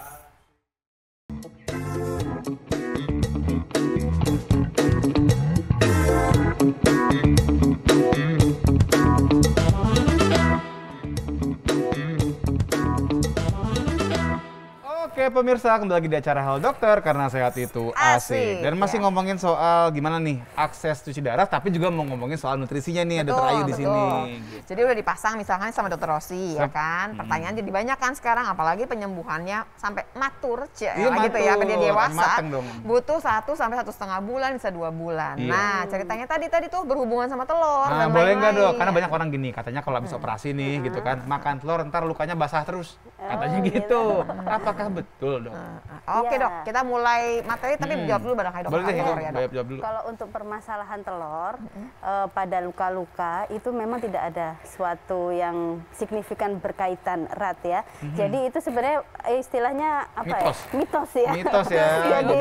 Oke pemirsa, kembali lagi di acara Halo Dokter karena sehat itu asik. Asik, Dan masih ya. ngomongin soal gimana nih akses cuci darah, tapi juga mau ngomongin soal nutrisinya nih, ada Dokter Ayu di sini. Gitu. Jadi udah dipasang misalkan sama dokter Rosi ya Sep. kan. Pertanyaan jadi banyak kan sekarang, apalagi penyembuhannya sampai matur Iya, gitu ya, sampai dia matur. dewasa. Mateng dong. Butuh 1 sampai 1,5 bulan, bisa 2 bulan. Iya. Nah, ceritanya tadi tuh berhubungan sama telur Nah, dan boleh nggak dok? lain-lain. Karena banyak orang gini, katanya kalau habis operasi nih gitu kan, makan telur ntar lukanya basah terus. Katanya gitu. Apakah betul dok? Oke Iya. dok, kita mulai materi tapi jawab dulu barangkali dokter Boleh deh, telur dok. ya dok. Jawab dulu. Kalau untuk permasalahan telur pada luka-luka itu memang tidak ada suatu yang signifikan berkaitan erat ya. Jadi itu sebenarnya istilahnya apa Mitos. ya? Mitos ya. Mitos ya. Jadi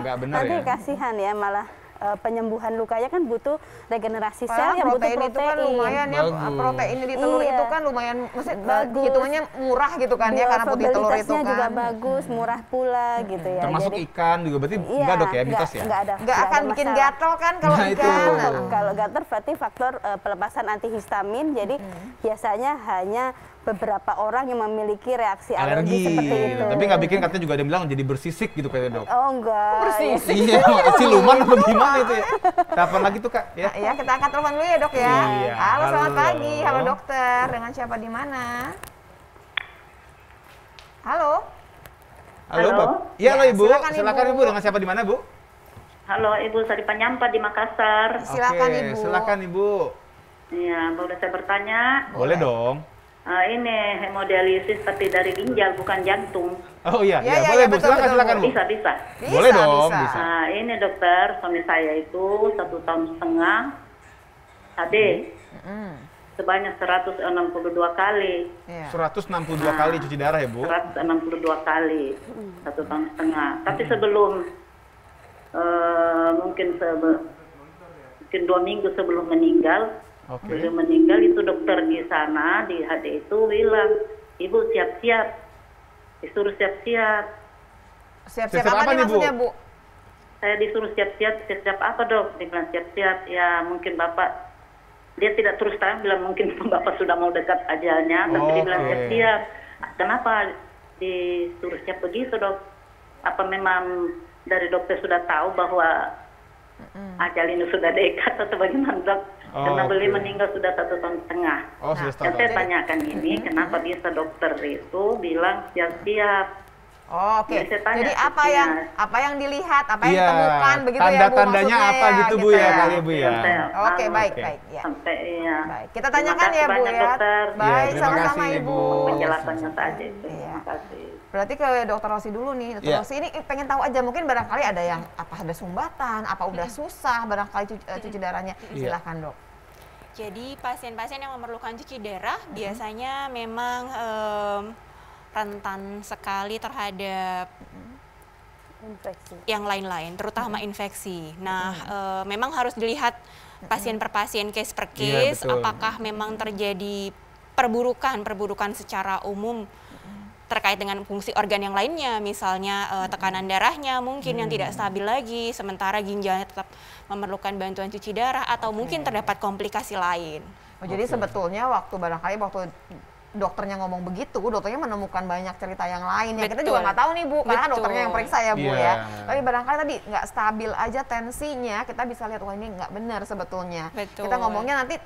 nggak benar nanti ya. kasihan ya malah penyembuhan lukanya kan butuh regenerasi Padahal sel yang butuh protein itu kan lumayan ya, Bagus. protein di telur Iya. itu kan lumayan, maksudnya Bagus. hitungannya murah gitu kan ya, karena putih telur itu Bioavailabilitasnya kan. juga bagus, murah pula gitu ya. Termasuk Jadi, ikan juga berarti iya, enggak dok ya, mitos ya? Nggak ada. Nggak akan bikin masalah. gatel kan kalau Nah, itu. ikan. Kalau gatal berarti faktor pelepasan antihistamin. Jadi biasanya hanya beberapa orang yang memiliki reaksi alergi, seperti itu. Tapi nggak bikin, katanya juga ada yang bilang jadi bersisik gitu kayaknya dok. Oh enggak. Bersisik. Iya, siluman apa gimana itu ya? Kapan lagi tuh kak? Ya. Ya, kita angkat telepon dulu ya dok ya. Iya, Halo, selamat halo. pagi. Halo dokter, dengan siapa di mana? Halo. Halo, Halo. Iya, halo Ya, ibu. silakan, Silakan Ibu. ibu. Dengan siapa di mana bu? Halo, Ibu Sari Panyampa di Makassar. Silakan Oke, Ibu. silakan Ibu. Iya, boleh saya bertanya? Boleh dong. Ini hemodialisis tapi dari ginjal bukan jantung. Oh iya, Iya, iya, boleh iya, Bu, betul, silakan, betul, silakan Bu. Bu. Bisa. Boleh dong, bisa. bisa. Ini dokter, suami saya itu 1,5 tahun HD. Sebanyak 162 kali. Iya. 162 kali cuci darah ya Bu. 162 kali. 1,5 tahun. Tapi sebelum mungkin 2 minggu sebelum meninggal, Oke. beliau meninggal itu dokter di sana di HD itu bilang, Ibu siap-siap, disuruh siap-siap. Siap-siap Siap-siap apa apa nih nih, Bu? maksudnya Bu? Saya disuruh siap-siap apa dok? Dia bilang siap-siap, ya mungkin Bapak, dia tidak terus terang bilang mungkin Bapak sudah mau dekat ajalnya, tapi dia bilang Oke. siap-siap. Kenapa disuruh siap begitu dok? Apa memang dari dokter sudah tahu bahwa ajal ini sudah dekat atau bagaimana dok? Karena Oke. beliau meninggal sudah 1,5 tahun. Oh, sudah Yang setahun. saya tanyakan ini, kenapa bisa dokter itu bilang siap-siap? Oh, oke. Jadi saya tanya, Jadi iya. apa yang dilihat, apa yang Iya, ditemukan begitu ya Bu? tanda-tandanya maksudnya apa gitu Bu ya kali Bu ya. Oke, baik, Oke. baik. Ya. Sampai ya. Baik, kita tanyakan Terima ya kasih Bu banyak, ya. dokter. Baik, Iya, terima sama-sama kasih, Ibu. Bu. Penjelasannya saja itu. Iya. Terima kasih. Berarti ke Dokter Rosi dulu nih. Dokter Iya. Rosi ini pengen tahu aja, mungkin barangkali ada yang apa ada sumbatan, apa udah susah barangkali cuci darahnya. Iya. Silahkan Dok. Jadi pasien-pasien yang memerlukan cuci darah biasanya memang rentan sekali terhadap Infeksi. yang lain-lain, terutama infeksi. Nah, memang harus dilihat pasien per pasien, case per Iya, case, betul. apakah memang terjadi perburukan secara umum terkait dengan fungsi organ yang lainnya, misalnya tekanan darahnya mungkin yang tidak stabil lagi, sementara ginjalnya tetap memerlukan bantuan cuci darah, atau mungkin terdapat komplikasi lain. Oh, jadi sebetulnya waktu dokternya ngomong begitu, dokternya menemukan banyak cerita yang lain ya. Kita Betul. juga nggak tahu nih Bu, karena Betul. dokternya yang periksa ya Bu Iya. ya. Tapi barangkali tadi nggak stabil aja tensinya, kita bisa lihat wah ini nggak benar sebetulnya. Betul. Kita ngomongnya nanti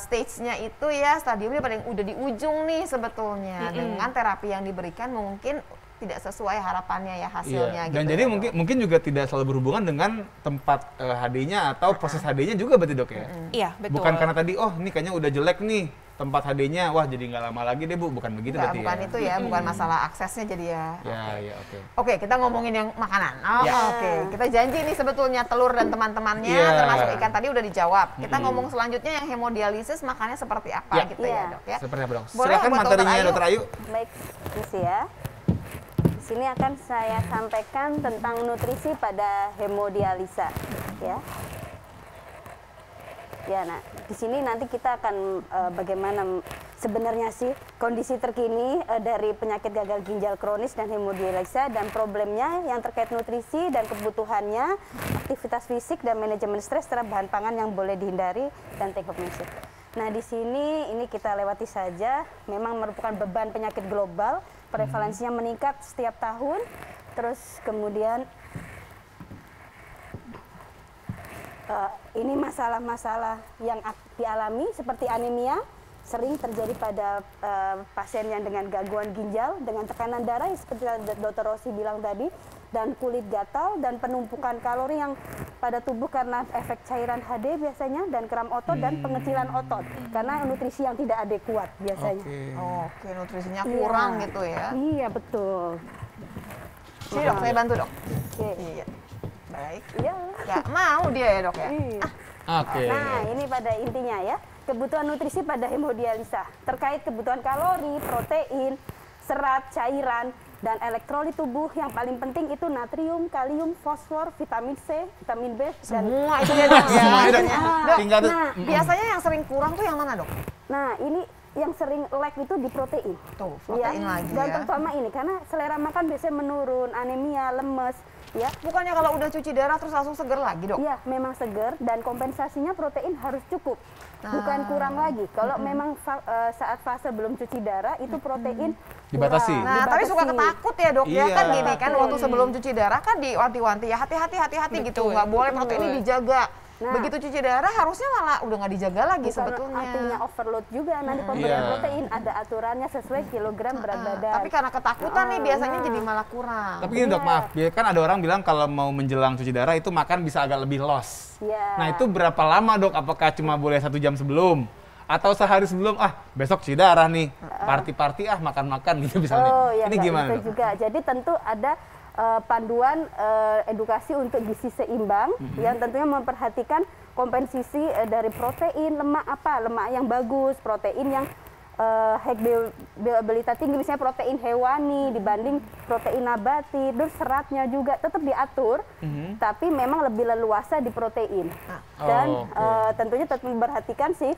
stage-nya itu ya stadiumnya paling udah di ujung nih sebetulnya. Dengan terapi yang diberikan mungkin tidak sesuai harapannya ya hasilnya Iya. gitu. Dan ya, jadi Dok. mungkin juga tidak selalu berhubungan dengan tempat HD-nya atau proses HD-nya juga berarti Dok ya. Iya, betul. Bukan karena tadi ini kayaknya udah jelek nih tempat HD-nya, wah jadi nggak lama lagi deh Bu, bukan begitu Nggak, berarti bukan ya. itu ya, bukan masalah aksesnya jadi ya. Ya, oke. Oke, kita ngomongin yang makanan. Oh, Ya. oke. Kita janji nih sebetulnya telur dan teman-temannya, Iya. termasuk ikan tadi udah dijawab. Kita ngomong selanjutnya yang hemodialisis makannya seperti apa Ya. gitu ya, Iya. Dok ya. Seperti apa Dok? Boleh Silakan buat materinya Dokter Ayu. Dokter Ayu. Baik, isi ya. Di sini akan saya sampaikan tentang nutrisi pada hemodialisa, ya. Ya, nah di sini nanti kita akan bagaimana sebenarnya sih kondisi terkini dari penyakit gagal ginjal kronis dan hemodialisa dan problemnya yang terkait nutrisi dan kebutuhannya, aktivitas fisik dan manajemen stres serta bahan pangan yang boleh dihindari dan take home message. Nah di sini ini kita lewati saja, memang merupakan beban penyakit global, prevalensinya meningkat setiap tahun, terus kemudian ini masalah-masalah yang dialami seperti anemia sering terjadi pada pasien yang dengan gangguan ginjal, dengan tekanan darah seperti Dr. Rosi bilang tadi, dan kulit gatal dan penumpukan kalori yang pada tubuh karena efek cairan HD biasanya, dan kram otot dan pengecilan otot karena nutrisi yang tidak adekuat biasanya. Oke, nutrisinya kurang Iya. gitu ya. Iya betul. Sini Dok, saya bantu Dok. Oke. Iya. Baik. Iya. Nggak mau dia ya Dok ya. Iya. Oke. Nah, ini pada intinya ya, kebutuhan nutrisi pada hemodialisa terkait kebutuhan kalori, protein, serat, cairan, dan elektrolit tubuh. Yang paling penting itu natrium, kalium, fosfor, vitamin C, vitamin B, dan Semua itu ya Dok ya. Semuanya, Dok. Dok, Tinggal tuh. nah, biasanya yang sering kurang tuh yang mana Dok? nah ini yang sering lack itu di protein. Tuh, protein lagi Dan ya. terutama ini karena selera makan biasanya menurun, anemia, lemes, ya. Bukannya kalau udah cuci darah terus langsung seger lagi Dok? Iya, memang segar dan kompensasinya protein harus cukup, bukan kurang lagi. Kalau memang saat fase belum cuci darah itu protein Dibatasi. kurang, Nah, tapi suka ketakut ya Dok ya, Iya. kan gini kan waktu sebelum cuci darah kan diwanti-wanti ya hati-hati gitu, nggak boleh protein ini dijaga. Nah, begitu cuci darah harusnya malah udah nggak dijaga lagi sebetulnya. Artinya overload juga nanti pemberian protein, ada aturannya sesuai kilogram berat badan. Tapi karena ketakutan nih biasanya jadi malah kurang. Tapi gini dok, maaf, kan ada orang bilang kalau mau menjelang cuci darah itu makan bisa agak lebih loss. Nah itu berapa lama dok? Apakah cuma boleh 1 jam sebelum? Atau sehari sebelum, besok cuci darah nih, party-party makan-makan gitu misalnya. Ini gimana itu juga. Jadi tentu ada panduan edukasi untuk gizi seimbang yang tentunya memperhatikan kompensasi dari protein, lemak yang bagus, protein yang high bioavailability tinggi, misalnya protein hewani dibanding protein nabati, terus seratnya juga tetap diatur, tapi memang lebih leluasa di protein. Dan tentunya tetap memperhatikan sih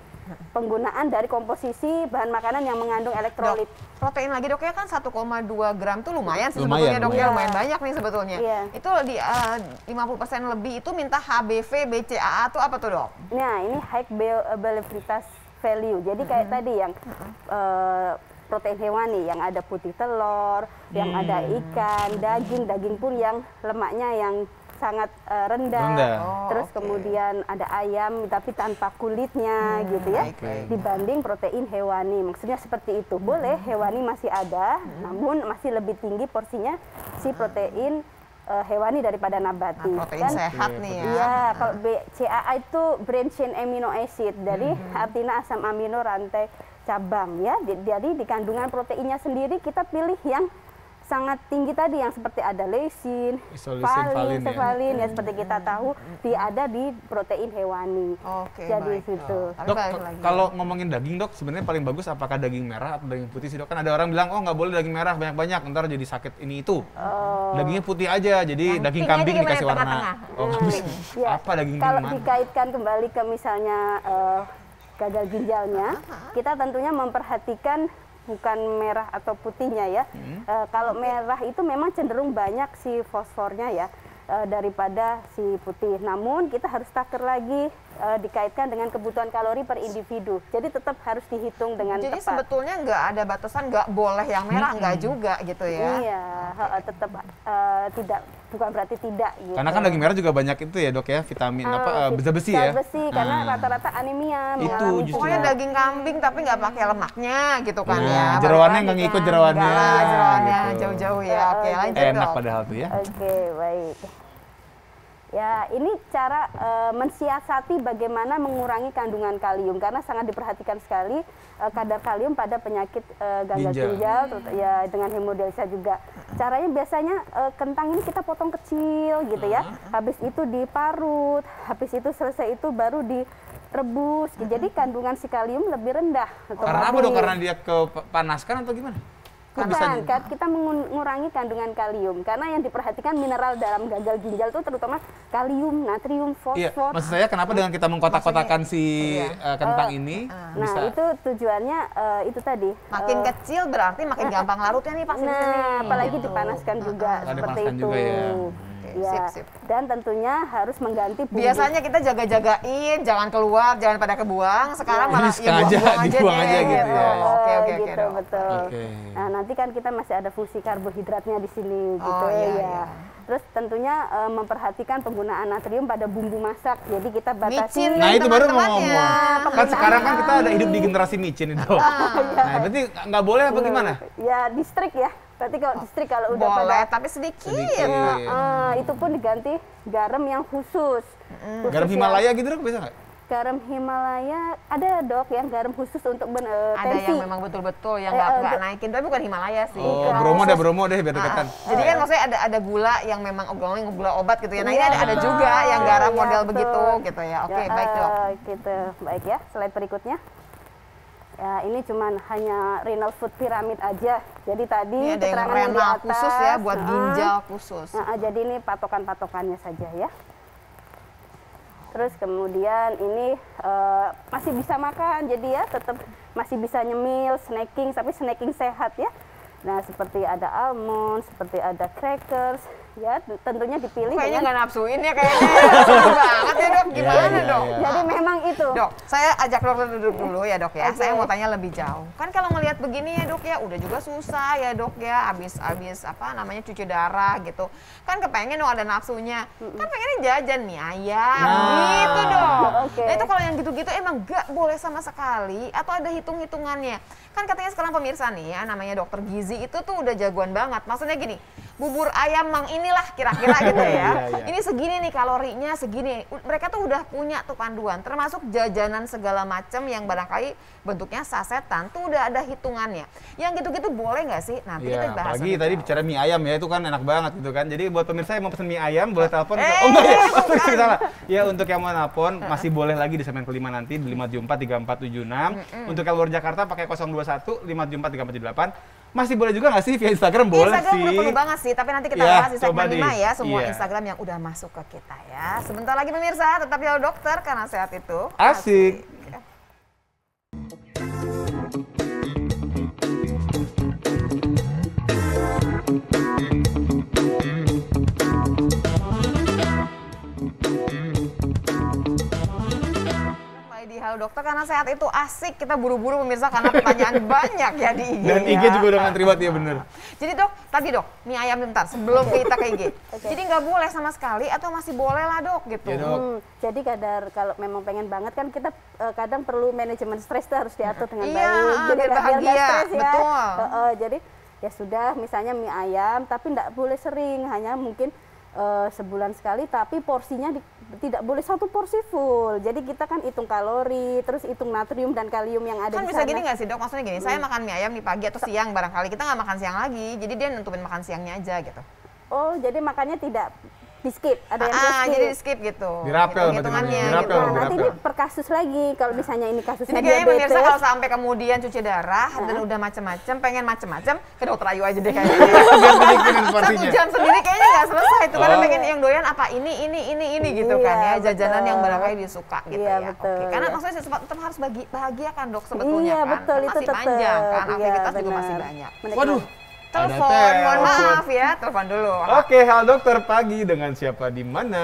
penggunaan dari komposisi bahan makanan yang mengandung elektrolit. Protein lagi dok ya kan 1,2 gram tuh lumayan sih sebetulnya dok ya, lumayan banyak nih sebetulnya. Itu di 50% lebih itu minta HBV, BCAA tuh apa tuh dok? Nah ini high bioavailability value. Jadi kayak tadi yang protein hewani yang ada putih telur, yang ada ikan, daging pun yang lemaknya yang sangat rendah. Terus kemudian ada ayam tapi tanpa kulitnya gitu ya. Dibanding protein hewani. Maksudnya seperti itu. Boleh hewani masih ada, namun masih lebih tinggi porsinya si protein hewani daripada nabati. Protein sehat nih ya. Iya, kalau BCAA itu branched chain amino acid, dari artinya asam amino rantai cabang ya. Jadi di kandungan proteinnya sendiri kita pilih yang sangat tinggi tadi, yang seperti ada leucin, valin ya seperti kita tahu ada di protein hewani. Jadi situ. Dok, kalau ngomongin daging dok, sebenarnya paling bagus apakah daging merah atau daging putih sih dok? Kan ada orang bilang nggak boleh daging merah banyak-banyak, ntar jadi sakit ini itu. Dagingnya putih aja, jadi yang daging kambing dikasih warna. Apa daging kalau mana? Dikaitkan kembali ke misalnya gagal ginjalnya, kita tentunya memperhatikan bukan merah atau putihnya ya. Kalau merah itu memang cenderung banyak si fosfornya ya daripada si putih. Namun kita harus takar lagi dikaitkan dengan kebutuhan kalori per individu. Jadi tetap harus dihitung dengan tepat. Jadi sebetulnya nggak ada batasan, nggak boleh yang merah, nggak juga gitu ya? Iya, tetap tidak, bukan berarti tidak. Gitu. Karena kan daging merah juga banyak itu ya dok ya, vitamin besi ya? Besi, karena rata-rata anemia. Itu pokoknya daging kambing tapi nggak pakai lemaknya gitu kan ya? Jeroannya nggak ngikut jeroannya. Jeroannya jauh-jauh ya. Oke, lanjut dok. Enak padahal tuh ya. Oke, baik. Ya, ini cara mensiasati bagaimana mengurangi kandungan kalium, karena sangat diperhatikan sekali kadar kalium pada penyakit gagal ginjal ya, dengan hemodialisa juga. Caranya biasanya kentang ini kita potong kecil gitu ya. Habis itu diparut, habis itu selesai itu baru direbus. Jadi kandungan si kalium lebih rendah. Karena apa dong? Karena dia kepanaskan atau gimana? Bukan, kita mengurangi kandungan kalium karena yang diperhatikan mineral dalam gagal ginjal itu terutama kalium, natrium, fosfor. Iya, maksud saya kenapa dengan kita mengkotak-kotakan si kentang ini? Nah, itu tujuannya itu tadi. Makin kecil berarti makin gampang larutnya nih Pak. Apalagi dipanaskan juga seperti itu. Juga ya. Ya, dan tentunya harus mengganti bumbu. Biasanya kita jaga-jagain, jangan keluar, jangan pada kebuang. Sekarang malah dibuang aja gitu ya. Oke, betul. Nah, nanti kan kita masih ada fungsi karbohidratnya di sini gitu ya. Terus tentunya memperhatikan penggunaan natrium pada bumbu masak. Jadi kita batasi. Nah, itu baru mau ngomong. Kan sekarang kan kita ada hidup di generasi micin itu. Nah, berarti nggak boleh apa gimana? Ya, distrik ya. Berarti kalau distrik kalau udah boleh, tapi sedikit. Itu pun diganti garam yang khusus. Garam Himalaya gitu dok, bisa nggak? Garam Himalaya ada dok yang garam khusus untuk ada tensi. Yang memang betul-betul yang nggak naikin, tapi bukan Himalaya sih. Bromo deh biar deketan. Jadi kan maksudnya ada gula yang memang gula obat gitu ya. Nah ini ada juga yang garam model begitu gitu ya. Oke, baik dok. Gitu, baik ya. Slide berikutnya. Ya, ini cuman hanya renal food pyramid aja. Jadi tadi ini ada keterangan yang di atas khusus ya buat ginjal khusus. Jadi ini patokan-patokannya saja ya. Terus kemudian ini masih bisa makan, jadi ya tetap masih bisa nyemil, snacking, tapi snacking sehat ya. Nah, seperti ada almond, seperti ada crackers, Ya, tentunya dipilih Kayaknya dengan nggak nafsuin ya kayaknya. Seru banget ya dok, gimana Iya, dok? iya. jadi memang itu. Dok, saya ajak dokter duduk dulu ya dok ya. Oke. Saya mau tanya lebih jauh. Kan kalau ngelihat begini ya dok ya, udah juga susah ya dok ya. Abis apa namanya cuci darah gitu. Kan kepengen dong ada nafsunya. Kan pengennya jajan mie ayam gitu dok. Oke. Nah itu kalau yang gitu-gitu emang nggak boleh sama sekali atau ada hitung-hitungannya. Kan katanya sekarang pemirsa nih ya, namanya dokter gizi itu tuh udah jagoan banget. Maksudnya gini, bubur ayam mang inilah kira-kira gitu ya. Iya, iya. Ini segini nih kalorinya segini. Mereka tuh udah punya tuh panduan, termasuk jajanan segala macam yang barangkali bentuknya sasetan tuh udah ada hitungannya. Yang gitu-gitu boleh nggak sih? Nanti kita Iya, bahas. apalagi lebih tadi jauh. bicara mie ayam ya, itu kan enak banget gitu kan. Jadi buat pemirsa yang mau pesen mie ayam boleh telepon. Eh, Oh enggak ya, bukan. salah. Ya untuk yang mau telepon masih boleh lagi di segmen kelima nanti di 5743476. Untuk yang luar Jakarta pakai 021 5743478. Masih boleh juga nggak sih via Instagram? Boleh Instagram sih. udah perlu banget sih, tapi nanti kita Ya, bahas di segmen coba 5 deh. ya, semua Iya. Instagram yang udah masuk ke kita ya. Sebentar lagi pemirsa, tetap Halo Dokter karena sehat itu Asik. Kembali di Halo Dokter karena sehat itu asik. Kita buru-buru pemirsa karena pertanyaan banyak ya di IG. Dan IG ya. juga udah ngantri banget ya bener. Jadi dok, tadi dok, mie ayam bentar sebelum kita ke IG. Jadi nggak boleh sama sekali atau masih boleh lah dok gitu. Iya, Dok. Jadi kalau memang pengen banget kan kita kadang perlu manajemen stres tuh harus diatur dengan Iya, baik. Jadi biar nggak bahagia, stres ya. betul. Jadi ya sudah, misalnya mie ayam, tapi nggak boleh sering, hanya mungkin sebulan sekali, tapi porsinya tidak boleh satu porsi full. Jadi kita kan hitung kalori, terus hitung natrium dan kalium yang ada Kan di bisa sana. gini nggak sih dok? Maksudnya gini, saya makan mie ayam di pagi atau siang barangkali kita nggak makan siang lagi. Jadi dia nentuin makan siangnya aja gitu. Oh, jadi makannya tidak di skip, ada yang di skip. Jadi di skip gitu. Dirapel berarti hitungannya namanya, dirapel. gitu. Nah, nanti ini per kasus lagi. Kalau misalnya ini kasusnya Jadi kayaknya pemirsa diabetes, kalau sampai kemudian cuci darah dan udah macem-macem, pengen macem-macem, ke dokter Ayu aja deh kayaknya. Biar dibikinin Satu porsinya. jam sendiri kayaknya nggak selesai tuh, karena Oh. pengen yang doyan apa ini gitu kan ya, Iya, jajanan betul. yang barangkali disuka gitu Iya, ya. betul, Oke, karena ya. maksudnya tetap harus bahagia kan dok sebetulnya Iya, kan. betul, Kan itu masih tetap. panjang kan, Iya, aktivitas juga benar. masih banyak. Menikmati. Waduh. Telepon, Ada mohon telepon. maaf ya, telepon dulu. Oke, Halo Dokter pagi dengan siapa di mana?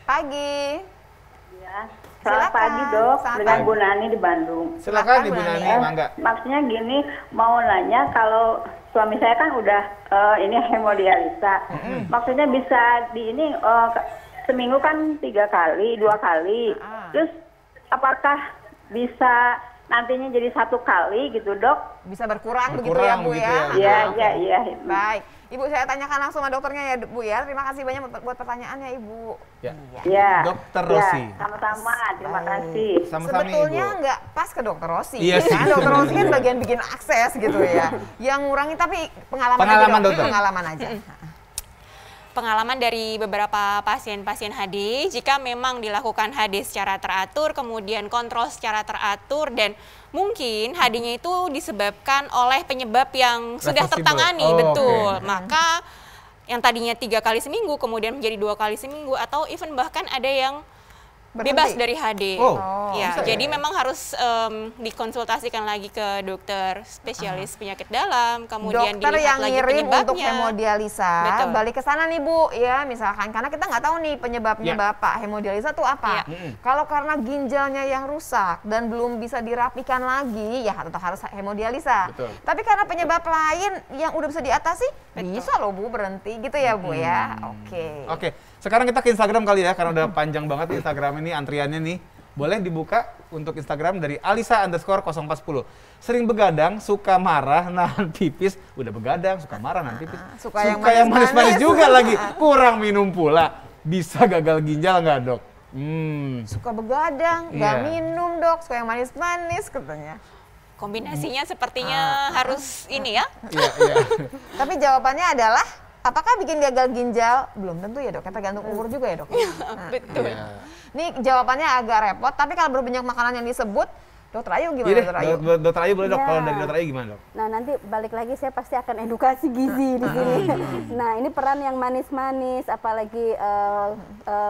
Pagi. Ya. Selamat Silakan. pagi dok, Selamat dengan pagi. Bu Nani di Bandung. Silakan Bu Ibu Nani. Nani, mangga. Maksudnya gini, mau nanya kalau suami saya kan udah ini hemodialisa. Maksudnya bisa di ini seminggu kan 3 kali, 2 kali. Terus apakah bisa nantinya jadi 1 kali gitu dok? Bisa berkurang begitu ya Berkurang Bu begitu ya. ya, Bu. Iya, Oke. iya, iya. Baik, Ibu saya tanyakan langsung sama dokternya ya Bu ya. Terima kasih banyak buat pertanyaannya Ibu. Ya. Iya. Dokter Rosi. Ya, sama-sama, terima kasih. Sama-sama Sebetulnya Ibu. nggak pas ke dokter Rosi. Iya ya sih. kan? Dokter Rosi kan bagian bikin akses gitu ya. Yang ngurangi tapi pengalaman, Pengalaman, aja dok. dokter. Pengalaman aja. Pengalaman dari beberapa pasien-pasien HD, jika memang dilakukan HD secara teratur, kemudian kontrol secara teratur, dan mungkin HD-nya itu disebabkan oleh penyebab yang sudah Reversible. tertangani, Oh, betul. oke. Maka yang tadinya 3 kali seminggu, kemudian menjadi 2 kali seminggu, atau even bahkan ada yang bebas Berhenti. dari HD. Oh, Ya, bisa jadi ya? memang harus dikonsultasikan lagi ke dokter spesialis penyakit dalam, kemudian Dokter dilihat yang lagi ngirim untuk penyebabnya. hemodialisa, Betul. balik ke sana nih Bu, ya misalkan karena kita nggak tahu nih penyebabnya Ya. Bapak hemodialisa tuh apa. Ya. Kalau karena ginjalnya yang rusak dan belum bisa dirapikan lagi, ya tetap harus hemodialisa. Betul. Tapi karena penyebab lain yang udah bisa diatasi, bisa loh Bu berhenti gitu ya Bu ya. Oke. Oke, sekarang kita ke Instagram kali ya, karena udah panjang banget Instagram ini antriannya nih. Boleh dibuka untuk Instagram dari Alisa_0410. Sering begadang, suka marah, nahan pipis. Udah begadang, suka marah, nahan pipis. Suka yang manis-manis manis-manis. juga lagi. Kurang minum pula. Bisa gagal ginjal nggak dok? Suka begadang, nggak Iya. minum dok, suka yang manis-manis katanya. Kombinasinya sepertinya harus ini ya. Iya, iya. Tapi jawabannya adalah, apakah bikin gagal ginjal? Belum tentu ya dok, tergantung umur juga ya dok. Betul. Iya. Ini jawabannya agak repot, tapi kalau berbanyak makanan yang disebut, dokter Ayu Iya gimana deh, dokter Ayu? Dokter Ayu boleh dok. Iya. Kalau dari dokter Ayu gimana dok? Nah, nanti balik lagi saya pasti akan edukasi gizi di sini. Nah, ini peran yang manis-manis, apalagi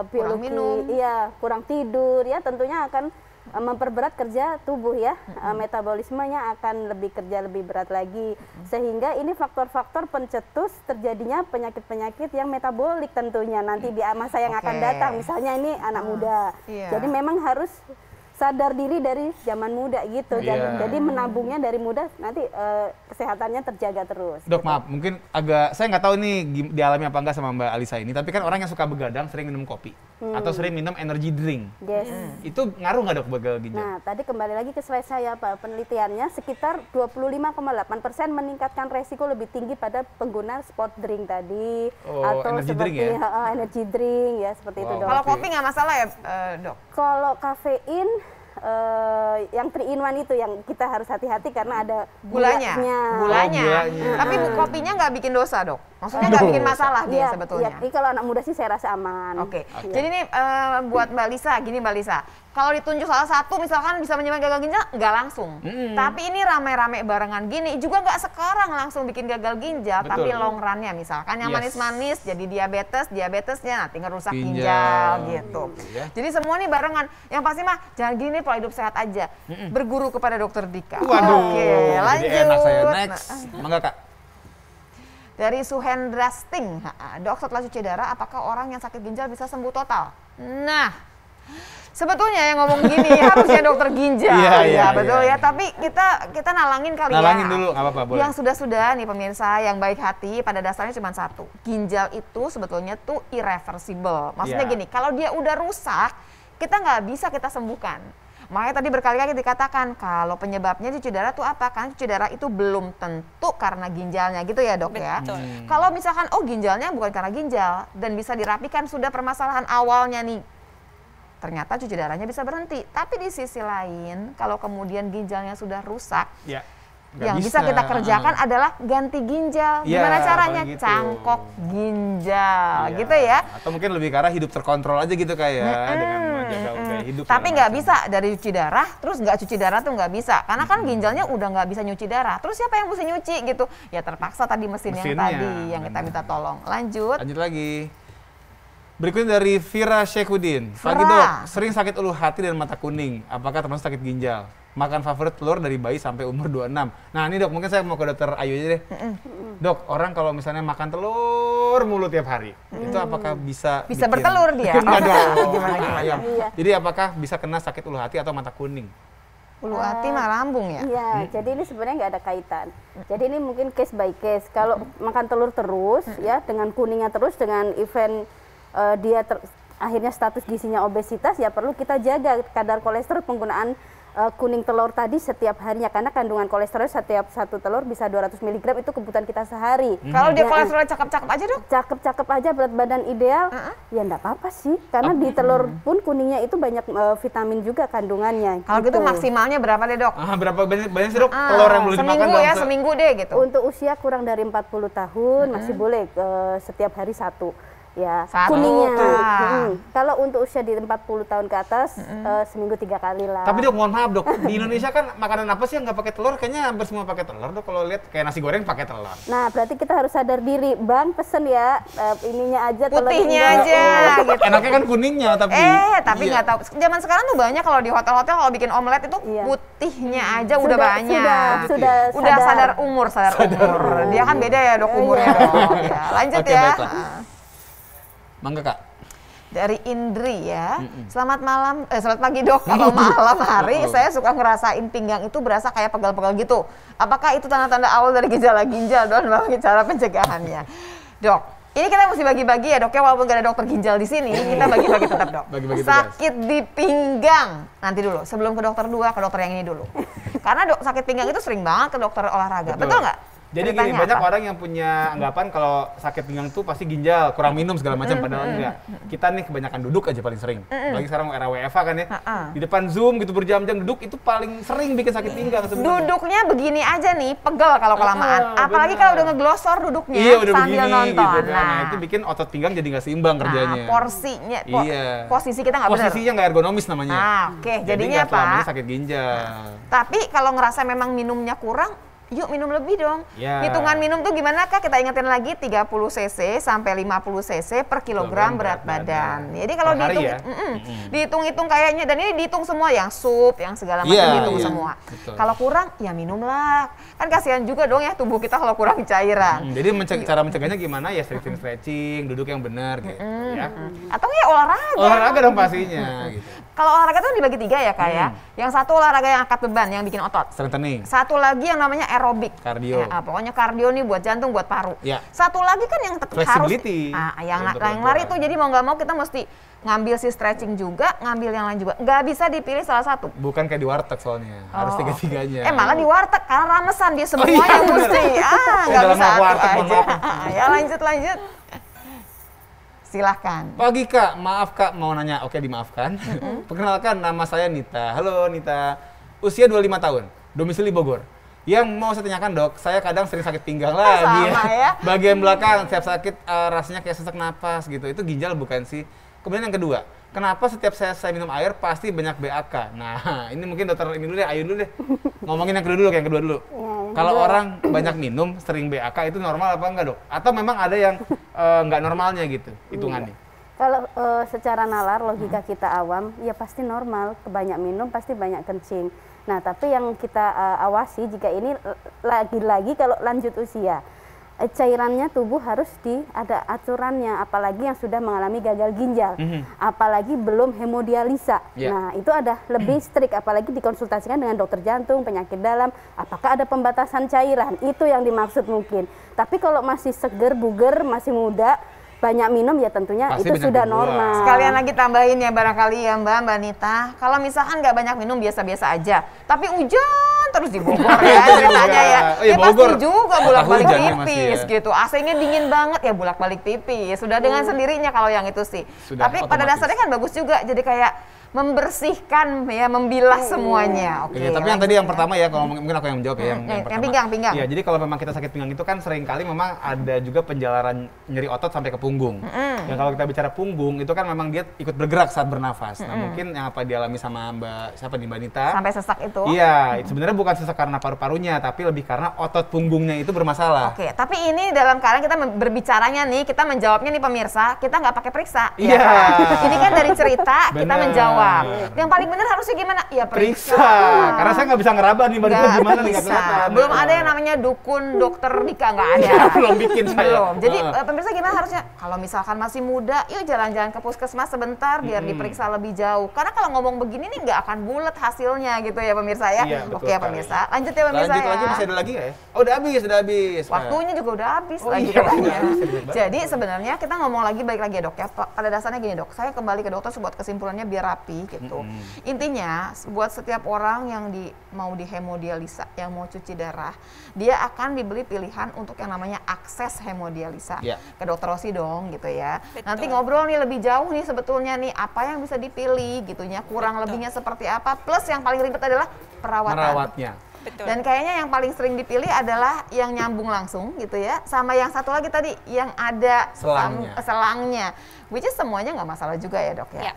biologi, minum. iya, kurang tidur, ya tentunya akan memperberat kerja tubuh ya, metabolismenya akan kerja lebih berat lagi, sehingga ini faktor-faktor pencetus terjadinya penyakit-penyakit yang metabolik tentunya nanti di masa yang akan datang, misalnya ini anak muda, jadi memang harus sadar diri dari zaman muda gitu, jadi menabungnya dari muda nanti kesehatannya terjaga terus. Dok, gitu. maaf, mungkin saya nggak tahu nih dialami apa enggak sama Mbak Alisa ini, tapi kan orang yang suka begadang sering minum kopi atau sering minum energy drink. Yes. Itu ngaruh nggak dok gagal ginjal? Nah, tadi kembali lagi ke slide saya Pak, penelitiannya sekitar 25,8% meningkatkan resiko lebih tinggi pada pengguna sport drink tadi atau energy seperti drink ya? energy drink ya seperti itu dok. Kalau kopi nggak masalah ya dok? Kalau kafein yang 3-in-1 itu yang kita harus hati-hati karena ada Gulanya. Gulanya. Tapi kopinya nggak bikin dosa dok? Maksudnya nggak bikin masalah dia sebetulnya? Iya, kalau anak muda sih saya rasa aman. Oke. Jadi nih buat Mbak Lisa, gini Mbak Lisa, kalau ditunjuk salah satu misalkan bisa menyebabkan gagal ginjal, nggak langsung. Tapi ini rame-rame barengan gini, juga nggak sekarang langsung bikin gagal ginjal, tapi long run-nya misalkan yang manis-manis jadi diabetesnya nanti ngerusak ginjal gitu. Jadi semua nih barengan. Yang pasti mah jangan gini, pola hidup sehat aja. Berguru kepada dokter Dika. Waduh, Oke, lanjut. jadi enak saya. Next, mangga Kak. Dari Suhendra Sting, dok setelah cuci darah, apakah orang yang sakit ginjal bisa sembuh total? Nah, sebetulnya yang ngomong gini harusnya dokter ginjal, betul ya. Tapi kita nalangin kali Nalangin dulu, nggak apa-apa, boleh. Yang sudah nih pemirsa yang baik hati, pada dasarnya cuma satu. Ginjal itu sebetulnya tuh irreversible. Maksudnya gini, kalau dia udah rusak, kita nggak bisa kita sembuhkan. Makanya tadi berkali-kali dikatakan kalau penyebabnya cuci darah tuh apa? Karena cuci darah itu belum tentu karena ginjalnya gitu ya dok ya. Kalau misalkan ginjalnya bukan karena ginjal dan bisa dirapikan, sudah permasalahan awalnya nih, ternyata cuci darahnya bisa berhenti. Tapi di sisi lain kalau kemudian ginjalnya sudah rusak, yang bisa kita kerjakan adalah ganti ginjal. Gimana caranya? Gitu. Cangkok ginjal gitu ya. Atau mungkin lebih ke arah hidup terkontrol aja gitu kayak dengan menjaga gaya hidup. Tapi nggak bisa dari cuci darah terus nggak cuci darah tuh nggak bisa, karena kan ginjalnya udah nggak bisa nyuci darah. Terus siapa yang mesti nyuci gitu? Ya terpaksa tadi mesinnya yang tadi yang kita minta tolong. Lanjut lagi. Berikutnya dari Vira Syekhuddin. Pagi dok, sering sakit ulu hati dan mata kuning. Apakah termasuk sakit ginjal? Makan favorit telur dari bayi sampai umur 26. Nah ini dok, mungkin saya mau ke dokter Ayu aja deh. Dok, orang kalau misalnya makan telur mulu tiap hari, itu apakah bisa bertelur dia? Gimana? Jadi apakah bisa kena sakit ulu hati atau mata kuning? Ulu hati mah lambung ya? Iya, jadi ini sebenarnya nggak ada kaitan. Jadi ini mungkin case by case. Kalau makan telur terus, ya dengan kuningnya terus, dengan event dia akhirnya status gizinya obesitas, ya perlu kita jaga kadar kolesterol, penggunaan kuning telur tadi setiap harinya, karena kandungan kolesterol setiap satu telur bisa 200 mg, itu kebutuhan kita sehari. Kalau dia kolesterol cakep-cakep aja dok? Cakep-cakep aja, berat badan ideal, ya enggak apa-apa sih, karena di telur pun kuningnya itu banyak vitamin juga kandungannya. Kalau gitu maksimalnya berapa deh dok? Berapa banyak sih dok telur yang boleh dimakan? Seminggu ya, seminggu deh gitu. Untuk usia kurang dari 40 tahun masih boleh setiap hari satu. Ya, kuningnya. Kalau untuk usia di 40 tahun ke atas, seminggu 3 kali lah. Tapi dok, mohon maaf dok, di Indonesia kan makanan apa sih yang nggak pakai telur? Kayaknya hampir semua pakai telur dok. Kalau lihat kayak nasi goreng pakai telur. Nah, berarti kita harus sadar diri. Bang, pesen ya ininya aja, putihnya aja. Gitu. Enaknya kan kuningnya, tapi nggak tahu. Zaman sekarang tuh banyak kalau di hotel-hotel kalau bikin omelet itu putihnya aja udah banyak. Udah sadar umur. Dia kan beda ya dok umurnya dok. Ya, lanjut ya. Mangga Kak. Dari Indri ya. Selamat pagi dok. Kalau malam hari saya suka ngerasain pinggang itu berasa kayak pegal-pegal gitu. Apakah itu tanda-tanda awal dari gejala ginjal dan bagaimana cara pencegahannya? Dok, ini kita mesti bagi-bagi ya dok ya, walaupun gak ada dokter ginjal di sini, kita bagi-bagi tetap dok. Sakit di pinggang. Nanti dulu, sebelum ke dokter 2, ke dokter yang ini dulu. Karena sakit pinggang itu sering banget ke dokter olahraga. Betul nggak? Jadi gini, banyak orang yang punya anggapan kalau sakit pinggang tuh pasti ginjal, kurang minum segala macam, padahal enggak. Kita nih kebanyakan duduk aja paling sering. Apalagi sekarang era WFH kan ya. Di depan Zoom gitu berjam-jam duduk, itu paling sering bikin sakit pinggang sebenarnya. Duduknya begini aja nih, pegel kalau kelamaan. Apalagi kalau udah ngeglosor duduknya udah sambil begini, nonton. Gitu kan. Nah, itu bikin otot pinggang jadi nggak seimbang kerjanya. Porsinya, posisi kita nggak benar. Posisinya nggak ergonomis namanya. Oke, jadinya apa? sakit ginjal. Tapi kalau ngerasa memang minumnya kurang, yuk minum lebih dong. Ya. Hitungan minum tuh gimana Kak? Kita ingetin lagi 30 cc sampai 50 cc per kilogram berat badan. Jadi kalau Per hari dihitung, ya? dihitung-hitung kayaknya, dan ini dihitung semua yang sup, yang segala macam Iya, dihitung iya. semua. Betul. Kalau kurang, ya minumlah. Kan kasihan juga dong ya tubuh kita kalau kurang cairan. Jadi cara mencegahnya gimana ya, stretching, duduk yang benar gitu ya. Atau ya olahraga. Olahraga dong pastinya gitu. Kalau olahraga tuh dibagi 3 ya Kak ya. Yang satu olahraga yang angkat beban, yang bikin otot. Strengthening. Satu lagi yang namanya aerobik. Kardio. Pokoknya kardio nih buat jantung, buat paru. Ya. Satu lagi kan yang tetap harus Flexibility. yang Untuk lari lenturan. itu, jadi mau nggak mau kita mesti ngambil si stretching juga, ngambil yang lain juga. Nggak bisa dipilih salah satu. Bukan kayak di warteg soalnya, harus Oh. tiga-tiganya. Malah di warteg karena ramesan dia semua iya, yang bener. mesti. Nggak Dalam bisa satu warteg, mohon aja. maaf. Ya lanjut. Silahkan. Pagi Kak, maaf Kak mau nanya, oke dimaafkan. Perkenalkan, nama saya Nita. Halo Nita, usia 25 tahun, domisili Bogor. Yang mau saya tanyakan dok, saya kadang sering sakit pinggang lagi sama ya. Bagian belakang, setiap sakit rasanya kayak sesak napas gitu, itu ginjal bukan sih? Kemudian yang kedua, kenapa setiap saya minum air pasti banyak BAK? Nah ini mungkin dokter ini dulu deh, Ayu dulu deh. Ngomongin yang kedua dulu. Kalau orang banyak minum, sering BAK itu normal apa enggak dok? Atau memang ada yang nggak normalnya gitu, hitungannya? Kalau secara nalar logika kita awam, ya pasti normal, kebanyak minum pasti banyak kencing. Nah, tapi yang kita awasi jika ini lagi-lagi kalau lanjut usia, cairannya tubuh harus ada aturannya, apalagi yang sudah mengalami gagal ginjal, apalagi belum hemodialisa. Yeah. Nah, itu ada lebih strict, apalagi dikonsultasikan dengan dokter jantung, penyakit dalam, apakah ada pembatasan cairan, itu yang dimaksud mungkin. Tapi kalau masih seger, buger, masih muda, banyak minum ya tentunya Pasti itu banyak sudah dibuang. normal. Sekalian lagi tambahin ya barangkali ya Mbak Nita. Kalau misalkan nggak banyak minum biasa-biasa aja, tapi hujan terus di Bogor ya ceritanya ya. Oh iya, Ya pasti Bogor. juga bolak-balik Hujan ya masih pipis ya. gitu. AC-nya dingin banget ya bolak-balik pipis. Sudah dengan sendirinya kalau yang itu sih. Sudah Tapi pada otomatis. dasarnya kan bagus juga. Jadi kayak membersihkan ya, membilah semuanya. Oke. Iya, tapi yang tadi yang pertama ya, kalau mungkin aku yang menjawab ya, yang pertama. pinggang. Iya, jadi kalau memang kita sakit pinggang itu kan seringkali memang ada juga penjalaran nyeri otot sampai ke punggung. Dan kalau kita bicara punggung itu kan memang dia ikut bergerak saat bernafas. Nah, mungkin yang apa dialami sama Mbak Nita. Sampai sesak itu. Iya, sebenarnya bukan sesak karena paru-parunya, tapi lebih karena otot punggungnya itu bermasalah. Oke, tapi ini dalam keadaan kita berbicaranya nih, kita menjawabnya nih pemirsa, kita nggak pakai periksa. Iya. Ya kan? Ini kan dari cerita kita Bener. menjawab. Yang paling benar harusnya gimana? Ya periksa. Karena saya nggak bisa ngeraba nih Mbak Nita Nggak gimana nih, nggak bisa. kelihatan. Belum ada yang namanya dukun dokter Dika, nggak ada. Belum bikin saya. Belum. Jadi Heeh. pemirsa gimana harusnya? Kalau misalkan masih muda, yuk jalan-jalan ke puskesmas sebentar biar diperiksa lebih jauh. Karena kalau ngomong begini nih nggak akan bulat hasilnya gitu ya pemirsa ya. Iya, betul Oke ya sekali. pemirsa. Lanjut ya pemirsa Lanjut ya. lagi, masih ada lagi nggak ya? Oh, udah habis. Waktunya juga udah habis Oh lagi iya, katanya. habis, cepet banget. Jadi sebenarnya kita ngomong lagi balik lagi ya dok ya. Pada dasarnya gini dok, saya kembali ke dokter buat kesimpulannya biar rapi gitu. Intinya buat setiap orang yang mau dihemodialisa, yang mau cuci darah, dia akan dibeli pilihan untuk yang namanya akses hemodialisa Ya. ke dokter Rosi dong gitu ya. Betul. Nanti ngobrol nih lebih jauh nih sebetulnya nih apa yang bisa dipilih gitunya, kurang lebihnya seperti apa. Plus yang paling ribet adalah perawatan. Merawatnya. Betul. Dan kayaknya yang paling sering dipilih adalah yang nyambung langsung gitu ya, sama yang satu lagi tadi yang ada selangnya. Which is semuanya nggak masalah juga ya dok ya. Ya.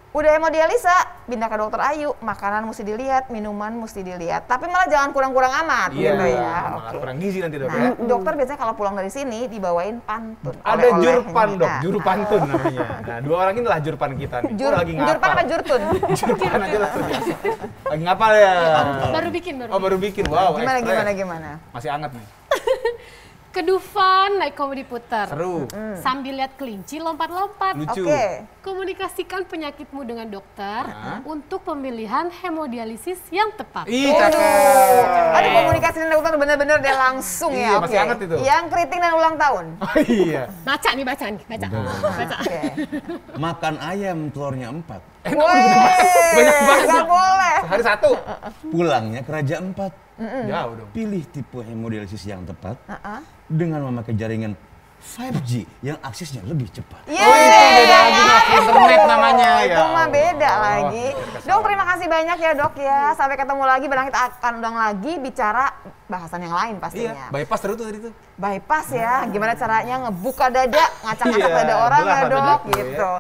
Udah hemodialisa, pindah ke dokter Ayu, makanan mesti dilihat, minuman mesti dilihat. Tapi malah jangan kurang-kurang amat Iya, gitu ya. malah Oke. kurang gizi nanti dok ya. Nah, dokter biasanya kalau pulang dari sini dibawain pantun. Ada oleh-olehnya. jurpan dok, Nah, juru pantun namanya. Nah, dua orang inilah jurpan kita nih. Jur, Oh, lagi ngapal. jurpan apa jurtun? Jurpan aja lah. Lagi ngapal ya. Baru bikin. Oh, baru bikin. Wow, Gimana ekspres. gimana? Masih hangat nih. Ke Dufan naik komedi putar. Seru. Sambil lihat kelinci lompat-lompat. Lucu. Oke. Komunikasikan penyakitmu dengan dokter untuk pemilihan hemodialisis yang tepat. Ih, cakep. Ada komunikasi dengan dokter bener-bener dia langsung Iya, ya. Oke. masih hangat itu. Yang keriting dan ulang tahun. Oh iya. Baca nih, baca. Oke. Makan ayam telurnya 4. Banyak banget. Nggak boleh. Sehari satu. Pulangnya ke Raja 4. Jauh dong. Pilih tipe hemodialisis yang tepat dengan memakai jaringan 5G yang aksesnya lebih cepat. Iya. Oh, itu beda lagi, Mas. Internet namanya ya. Itu mah beda Allah. lagi. Dok, terima kasih banyak ya dok ya. Sampai ketemu lagi, barang kita akan undang lagi bicara bahasan yang lain pastinya. Iya, bypass terus tuh tadi tuh. Bypass ya, gimana caranya ngebuka dada, ngacak-ngacak dada orang ya dok gitu.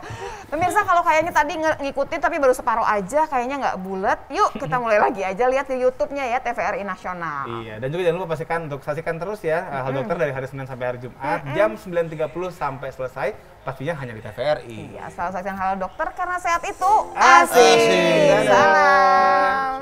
Pemirsa kalau kayaknya tadi ngikutin tapi baru separuh aja, kayaknya nggak bulat. Yuk kita mulai lagi aja, lihat di YouTube-nya ya TVRI Nasional. Iya, dan juga jangan lupa pastikan untuk saksikan terus ya Halo Dokter dari hari Senin sampai hari Jumat jam 9.30 sampai selesai, pastinya hanya di TVRI. Iya, selalu saksikan Halo Dokter karena sehat itu asik. Asik. Salam.